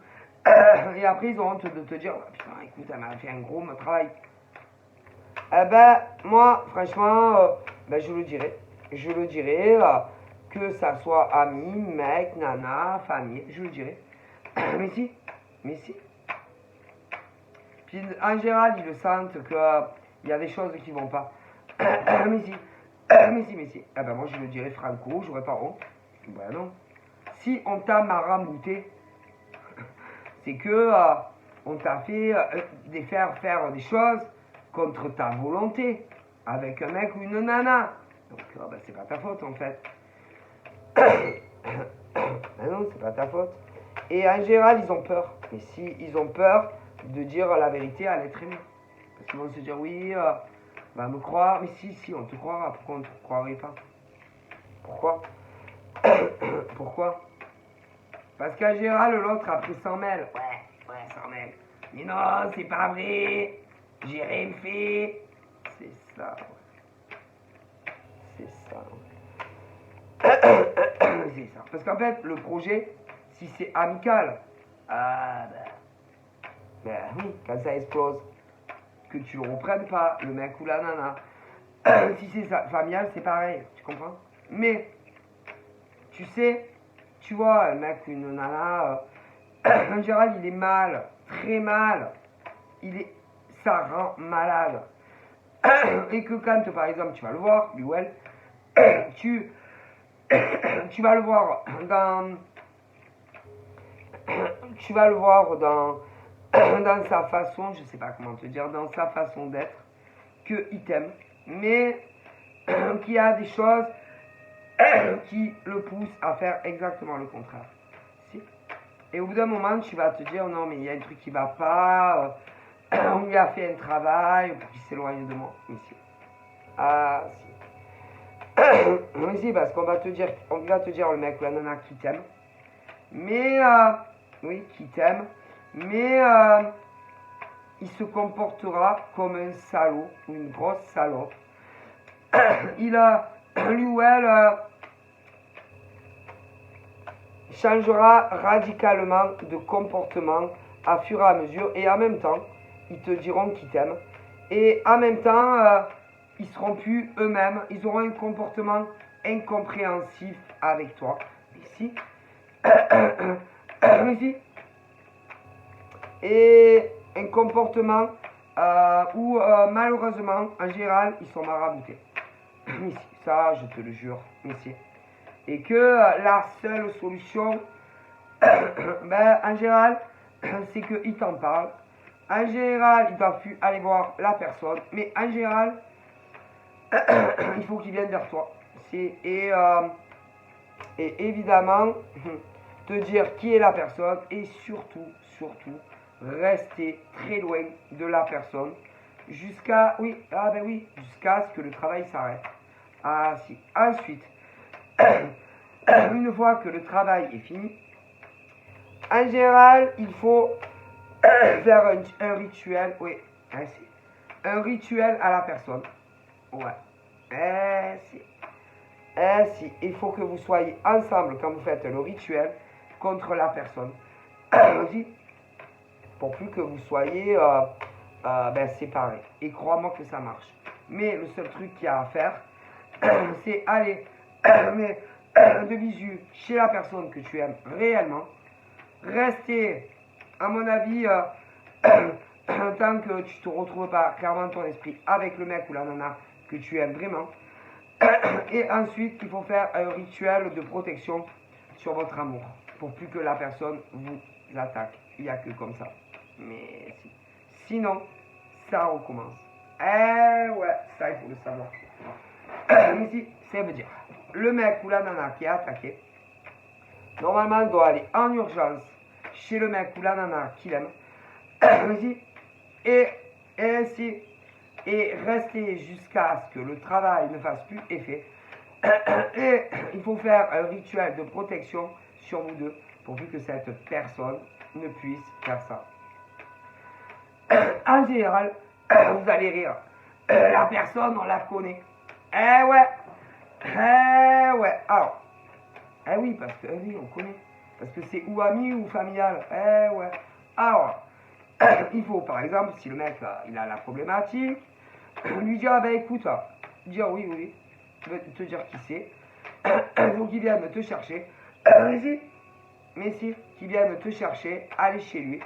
S1: Et après, ils ont honte de te dire, putain, écoute, elle m'a fait un gros travail. Moi, franchement, je le dirais. Je le dirais, que ça soit ami, mec, nana, famille, je le dirais. Mais si, mais si. Puis en général, ils le sentent qu'il y a des choses qui vont pas. Mais si, mais si. Moi, je le dirais franco, j'aurais pas honte. Ben non. Si on t'a marabouté, c'est que on t'a fait faire des choses contre ta volonté, avec un mec ou une nana. Donc, c'est pas ta faute en fait. Non, c'est pas ta faute. Et en général, ils ont peur. Et si ils ont peur de dire la vérité à l'être aimé. Parce qu'ils vont se dire, oui, me croire. Mais si, on te croira. Pourquoi on ne te croirait pas? Pourquoi? Pourquoi? Parce qu'en général, l'autre après s'en mêle. Ouais, s'en mêle. Mais non, c'est pas vrai. J'ai rien fait. C'est ça. C'est ça. C'est ça. Parce qu'en fait, le projet, si c'est amical, oui, quand ça explose, que tu le reprennes pas, le mec ou la nana. Si c'est familial, c'est pareil, tu comprends? Mais, tu sais, tu vois, un mec ou une nana, en général, il est mal, très mal. Ça rend malade. Et que quand, par exemple, tu vas le voir, lui ou elle, tu vas le voir dans sa façon, je sais pas comment te dire, dans sa façon d'être, qu'il t'aime, mais qu'il y a des choses qui le poussent à faire exactement le contraire. Si. Et au bout d'un moment, tu vas te dire, non, mais il y a un truc qui va pas, on lui a fait un travail pour qu'il s'éloigne de moi. Mais si. Ah, si. Mais si, parce qu'on va te dire, le mec ou la nana qui t'aime, mais, oui, qui t'aime, mais il se comportera comme un salaud ou une grosse salope. Lui ou elle changera radicalement de comportement à fur et à mesure, et en même temps, ils te diront qu'ils t'aiment, et en même temps, ils seront plus eux-mêmes, ils auront un comportement incompréhensif avec toi. Mais si, mais si, et un comportement où malheureusement, en général, ils sont maraboutés. Mais si, ça, je te le jure, mais si. Et que la seule solution, en général, c'est qu'ils t'en parlent. En général, ils doivent plus aller voir la personne, mais en général, il faut qu'ils viennent vers toi. Et évidemment, te dire qui est la personne et surtout, rester très loin de la personne jusqu'à jusqu'à ce que le travail s'arrête. Ah si. Ensuite, une fois que le travail est fini, en général, il faut faire un rituel, oui, un rituel à la personne. Ouais. Si, il faut que vous soyez ensemble quand vous faites le rituel contre la personne. aussi, pour plus que vous soyez séparés. Et crois-moi que ça marche. Mais le seul truc qu'il y a à faire, c'est aller de visu chez la personne que tu aimes réellement. Rester, à mon avis, tant que tu ne te retrouves pas clairement ton esprit avec le mec ou la nana que tu aimes vraiment. Et ensuite, il faut faire un rituel de protection sur votre amour pour plus que la personne vous attaque. Il n'y a que comme ça. Mais si. Sinon, ça recommence. Eh ouais, ça il faut le savoir. Ici, ça veut dire le mec ou la nana qui est attaqué, normalement doit aller en urgence chez le mec ou la nana qu'il aime. Ici, et ainsi, et rester jusqu'à ce que le travail ne fasse plus effet. Et il faut faire un rituel de protection sur vous deux pour que cette personne ne puisse faire ça. En général, vous allez rire. La personne, on la connaît. Eh ouais. Eh ouais. Alors. Eh oui, parce que oui, on connaît. Parce que c'est ou ami ou familial. Eh ouais. Alors, il faut, par exemple, si le mec, il a la problématique, lui dire, ah ben écoute, dire oui, te dire qui c'est. Il faut qu'il vienne te chercher. Mais si, qu'il vienne te chercher, aller chez lui.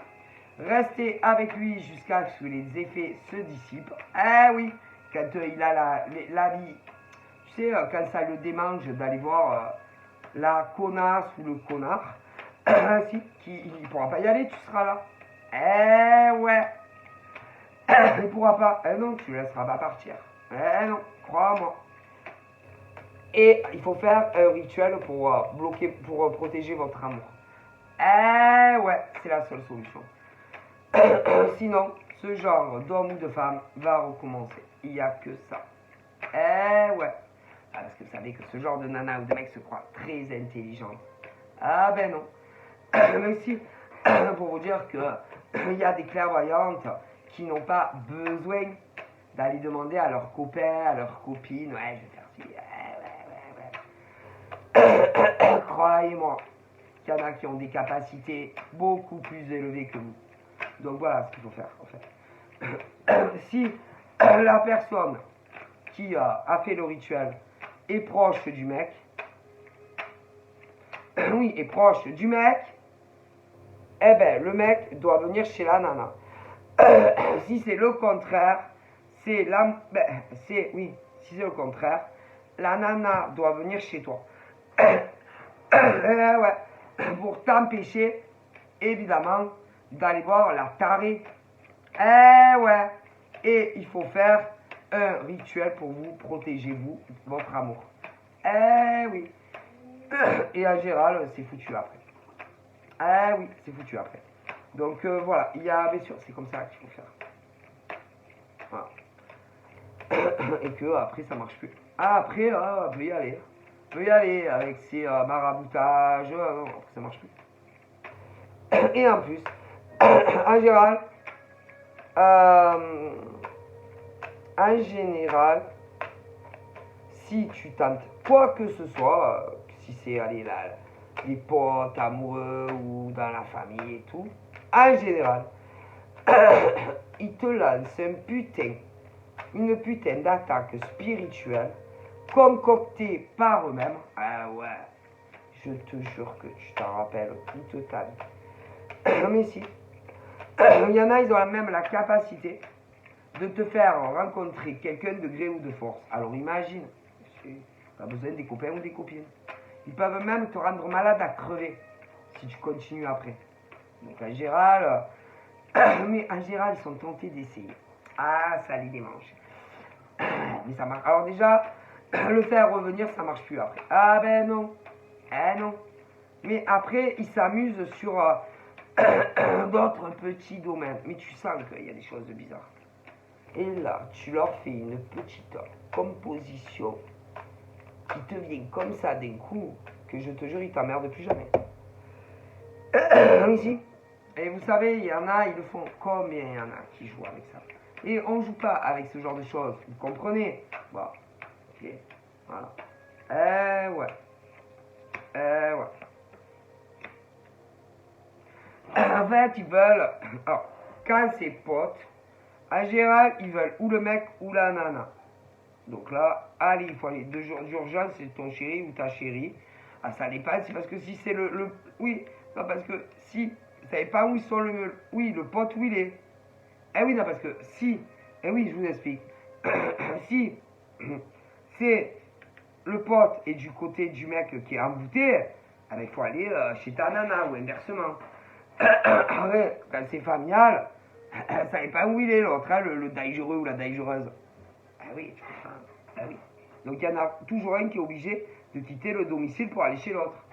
S1: Rester avec lui jusqu'à ce que les effets se dissipent. Eh oui, quand il a la vie, tu sais, quand ça le démange d'aller voir la connasse ou le connard, si, il ne pourra pas y aller, tu seras là. Eh ouais. Il ne pourra pas. Eh non, tu ne laisseras pas partir. Eh non, crois-moi. Et il faut faire un rituel pour bloquer, pour protéger votre amour. Eh ouais, c'est la seule solution. Sinon, ce genre d'homme ou de femme va recommencer. Il n'y a que ça. Eh ouais. Parce que vous savez que ce genre de nana ou de mec se croit très intelligent. Ah ben non. Mais si, pour vous dire que il y a des clairvoyantes qui n'ont pas besoin d'aller demander à leurs copains, à leurs copines, ouais, je vais faire ci, ouais. Croyez-moi, qu'il y en a qui ont des capacités beaucoup plus élevées que vous. Donc voilà ce qu'il faut faire en fait. Si la personne qui a fait le rituel est proche du mec, oui, est proche du mec, eh ben le mec doit venir chez la nana. Si c'est le contraire, c'est la, oui, si c'est le contraire, la nana doit venir chez toi. Ouais, pour t'empêcher, évidemment, d'aller voir la tarée. Eh ouais. Et il faut faire un rituel pour vous protéger, vous, votre amour. Eh oui. Et en général, c'est foutu après. Eh oui, c'est foutu après. Donc voilà, il y a, bien sûr, c'est comme ça qu'il faut faire. Voilà. Et que après, ça marche plus. Ah, après, on peut y aller. On peut y aller avec ses maraboutages. Non, après, ça marche plus. Et en plus, en général, si tu tentes quoi que ce soit, si c'est aller les potes amoureux ou dans la famille et tout, en général, ils te lancent une putain d'attaque spirituelle concoctée par eux-mêmes. Ah ouais, je te jure que tu t'en rappelles toute ta vie. Mais si, il y en a, ils ont même la capacité de te faire rencontrer quelqu'un de gré ou de force. Alors imagine, tu as besoin des copains ou des copines. Ils peuvent même te rendre malade à crever si tu continues après. Donc en général, mais en général, ils sont tentés d'essayer. Ah, ça les démange. Mais ça marche. Alors déjà, le faire revenir, ça marche plus après. Ah ben non. Eh non. Mais après, ils s'amusent sur d'autres petits domaines. Mais tu sens qu'il y a des choses bizarres. Et là, tu leur fais une petite composition qui te vient comme ça d'un coup, que je te jure, ils t'emmerdent plus jamais. Ici. Et vous savez, il y en a, ils le font. Combien il y en a qui jouent avec ça? Et on joue pas avec ce genre de choses. Vous comprenez? Bon. Ok. Voilà. Ouais. Ouais. En fait, ils veulent. Alors, quand c'est potes, en général, ils veulent ou le mec ou la nana. Donc là, allez, il faut aller 2 jours d'urgence, c'est ton chéri ou ta chérie. Ah, ça dépend, c'est parce que si c'est oui, non, parce que si, vous savez pas où ils sont oui, le pote, où il est. Eh oui, non, parce que si, eh oui, je vous explique. Si c'est le pote est du côté du mec qui est embouté, il faut aller chez ta nana ou inversement. Ouais, quand c'est familial, ça savez pas où il est l'autre, hein, le dangereux ou la dangereuse. Ah oui, tu comprends. Ah oui. Donc il y en a toujours un qui est obligé de quitter le domicile pour aller chez l'autre.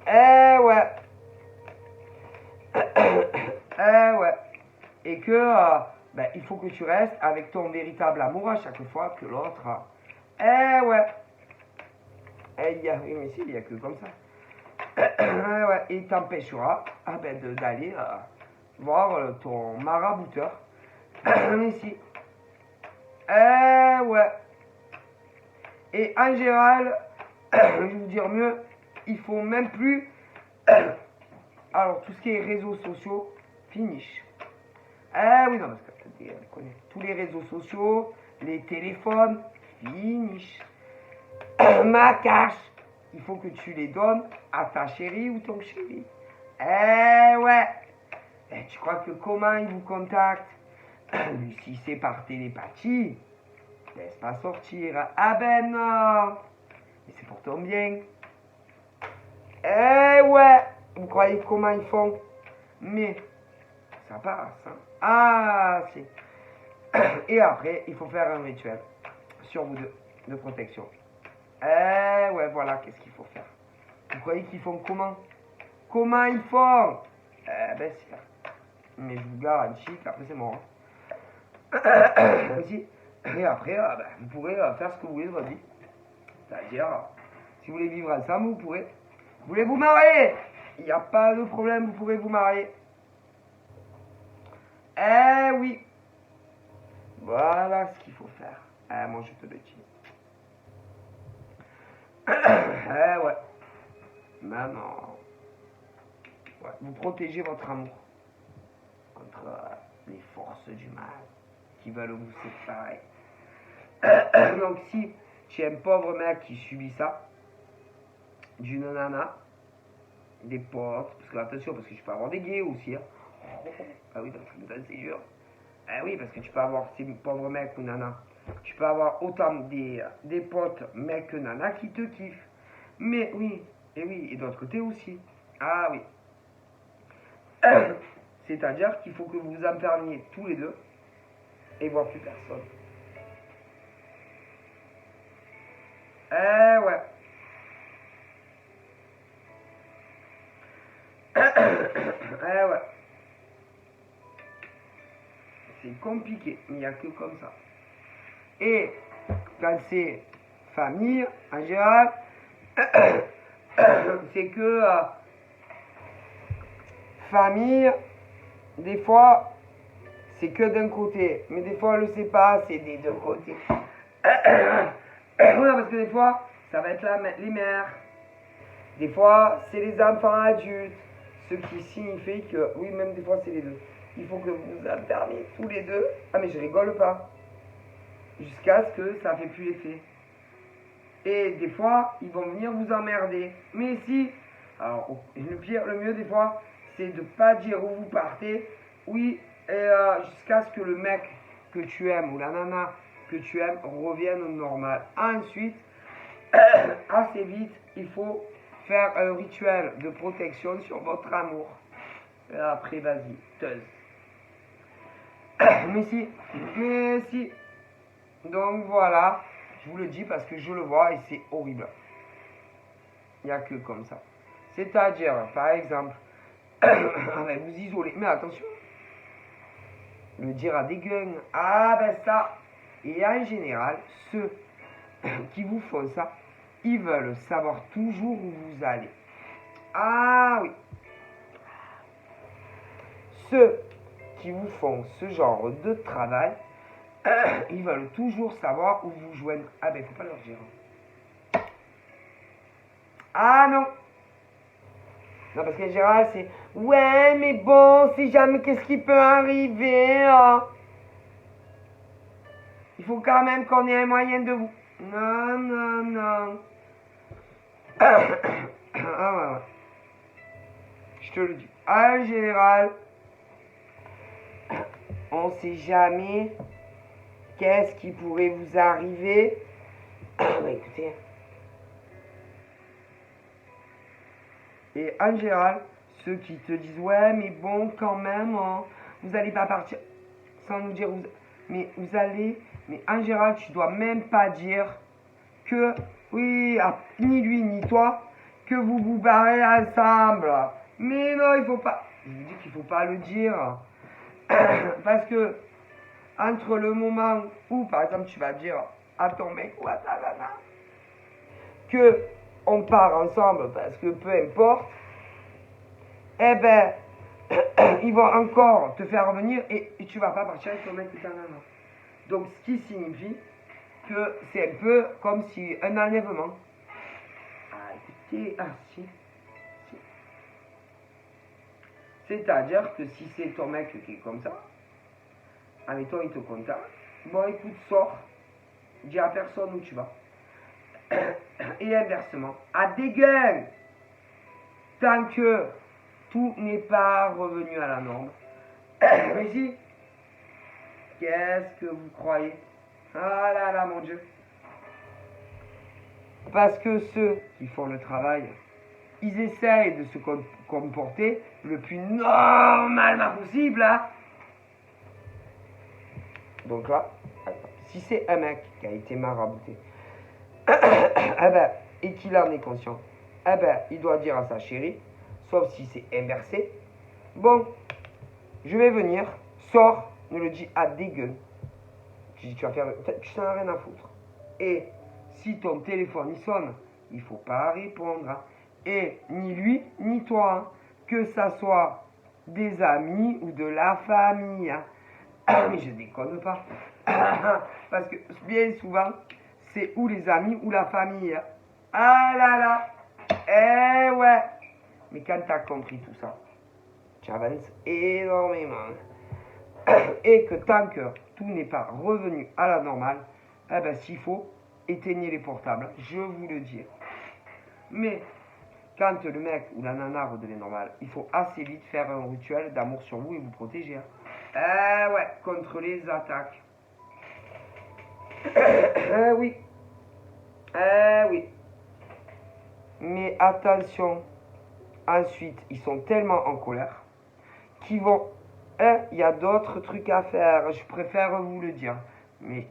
S1: Eh ouais. Eh ouais. Et que ben, il faut que tu restes avec ton véritable amour à chaque fois que l'autre. Eh ouais. Oui, mais si, il n'y a que comme ça. Ouais, il t'empêchera d'aller voir ton marabouteur. Mais si. Ouais. Et en général, je vais vous dire mieux, il faut même plus. Alors, tout ce qui est réseaux sociaux, finish. Oui, non, parce que tous les réseaux sociaux, les téléphones, finish. Ma cache, il faut que tu les donnes à ta chérie ou ton chéri. Ouais. Tu crois que comment ils vous contactent? Si c'est par télépathie, laisse pas sortir. Ah ben non. Mais c'est pour ton bien. Ouais. Vous croyez comment ils font? Mais ça passe. Hein. Ah, si. Et après, il faut faire un rituel sur vous deux de protection. Ouais, voilà, qu'est-ce qu'il faut faire. Vous croyez qu'ils font comment? Comment ils font? Ben, c'est mais je vous garantis qu'après c'est mort. Aussi. Et après, ben, vous pourrez faire ce que vous voulez de votre vie. C'est-à-dire, si vous voulez vivre ensemble, vous pourrez. Voulez vous marier? Il n'y a pas de problème, vous pourrez vous marier. Oui. Voilà ce qu'il faut faire. Moi je te le dis. Ouais. Maman. Ouais. Vous protégez votre amour contre les forces du mal qui veulent vous séparer. Donc si tu es un pauvre mec qui subit ça, d'une nana, des potes, parce que attention, parce que tu peux avoir des gays aussi. Hein. Ah oui, c'est dur. Oui, parce que tu peux avoir ces pauvres mecs ou nanas. Tu peux avoir autant des potes mecs que nanas qui te kiffent. Mais oui, et d'autre côté aussi. Ah oui. C'est-à-dire qu'il faut que vous vous enfermiez tous les deux et voir plus personne. Ouais. Ouais. C'est compliqué, il n'y a que comme ça. Et quand c'est famille, en général, c'est que famille, des fois, c'est que d'un côté. Mais des fois, on ne le sait pas, c'est des deux côtés. Voilà, parce que des fois, ça va être les mères. Des fois, c'est les enfants adultes. Ce qui signifie que, oui, même des fois, c'est les deux. Il faut que vous vous enfermiez tous les deux. Ah, mais je rigole pas. Jusqu'à ce que ça ne fait plus l'effet. Et des fois, ils vont venir vous emmerder. Mais si, alors, le pire, le mieux des fois, c'est de ne pas dire où vous partez. Oui, jusqu'à ce que le mec que tu aimes ou la nana que tu aimes revienne au normal. Ensuite, assez vite, il faut faire un rituel de protection sur votre amour. Et après, vas-y, teuse. Mais si. Donc voilà, je vous le dis parce que je le vois et c'est horrible. Il n'y a que comme ça. C'est-à-dire, par exemple, vous isoler. Mais attention, le dire à des gueules. Ah ben ça. Et en général, ceux qui vous font ça, ils veulent savoir toujours où vous allez. Ah oui. Ceux qui vous font ce genre de travail, ils veulent toujours savoir où vous joindre. Ah ben, faut pas leur dire. Ah non. Non, parce qu'en général, c'est ouais, mais bon, si jamais, qu'est-ce qui peut arriver, hein? Il faut quand même qu'on ait un moyen de vous. Non, non, non. Ah, ouais, ouais. Je te le dis. En général, on sait jamais qu'est-ce qui pourrait vous arriver. Bah écoutez. Et en général, ceux qui te disent ouais, mais bon, quand même, hein, vous allez pas partir sans nous dire mais vous allez, mais en général, tu dois même pas dire que oui, ni lui ni toi, que vous vous barrez ensemble. Mais non, il faut pas. Je vous dis qu'il faut pas le dire. Parce que entre le moment où, par exemple, tu vas dire à ton mec ou à ta nana que on part ensemble parce que peu importe, eh ben, ils vont encore te faire revenir et tu vas pas partir avec ton mec ou ta nana. Donc, ce qui signifie que c'est un peu comme si un enlèvement. Ah, écoutez, si. C'est-à-dire que si c'est ton mec qui est comme ça, admettons, il te contacte, bon, écoute, sors, dis à personne où tu vas. Et inversement, à dégueule, tant que tout n'est pas revenu à la norme. Mais si, qu'est-ce que vous croyez? Ah là là, mon Dieu. Parce que ceux qui font le travail, ils essayent de se comporter le plus normalement possible. Hein. Donc là, si c'est un mec qui a été marabouté, eh ben, et qu'il en est conscient, eh ben, il doit dire à sa chérie, sauf si c'est inversé, bon, je vais venir, sors, ne le dis à dégueu. Tu vas faire, tu n'en as rien à foutre. Et si ton téléphone il sonne, il faut pas répondre. Hein. Et ni lui, ni toi, hein. Que ça soit des amis ou de la famille. Hein. Mais je déconne pas. Parce que bien souvent, c'est ou les amis ou la famille. Hein. Ah là là. Eh ouais. Mais quand tu as compris tout ça, tu avances énormément. Et que tant que tout n'est pas revenu à la normale, eh ben s'il faut, éteignez les portables, je vous le dis. Mais quand le mec ou la nana redevient normal, il faut assez vite faire un rituel d'amour sur vous et vous protéger. Hein. Ouais, contre les attaques. Oui. Oui. Mais attention, ensuite, ils sont tellement en colère qu'ils vont... Il y a d'autres trucs à faire, je préfère vous le dire. Mais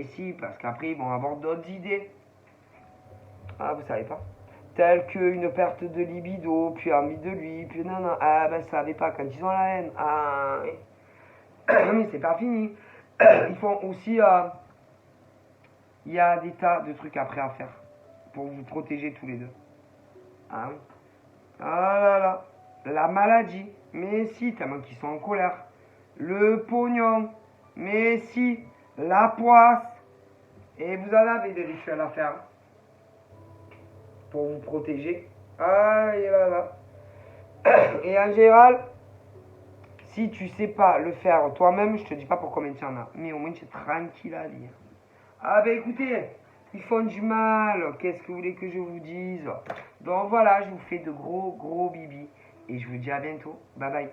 S1: si, parce qu'après, ils vont avoir d'autres idées. Ah, vous savez pas? Telles qu'une perte de libido, puis envie de lui, puis non, non. Ah, ben, ça savez pas, quand ils ont la haine. Ah, oui. Mais c'est pas fini. Ils font aussi... il y a des tas de trucs après à faire pour vous protéger tous les deux. Ah oui. Ah là là. La maladie. Mais si, tellement qu'ils sont en colère. Le pognon. Mais si. La poisse. Et vous en avez des rituels à faire. Pour vous protéger. Ah et là là. Et en général, si tu sais pas le faire toi-même, je te dis pas pour combien tu en as. Mais au moins tu es tranquille à lire. Ah ben écoutez, ils font du mal. Qu'est-ce que vous voulez que je vous dise? Donc voilà, je vous fais de gros bibis. Et je vous dis à bientôt. Bye bye.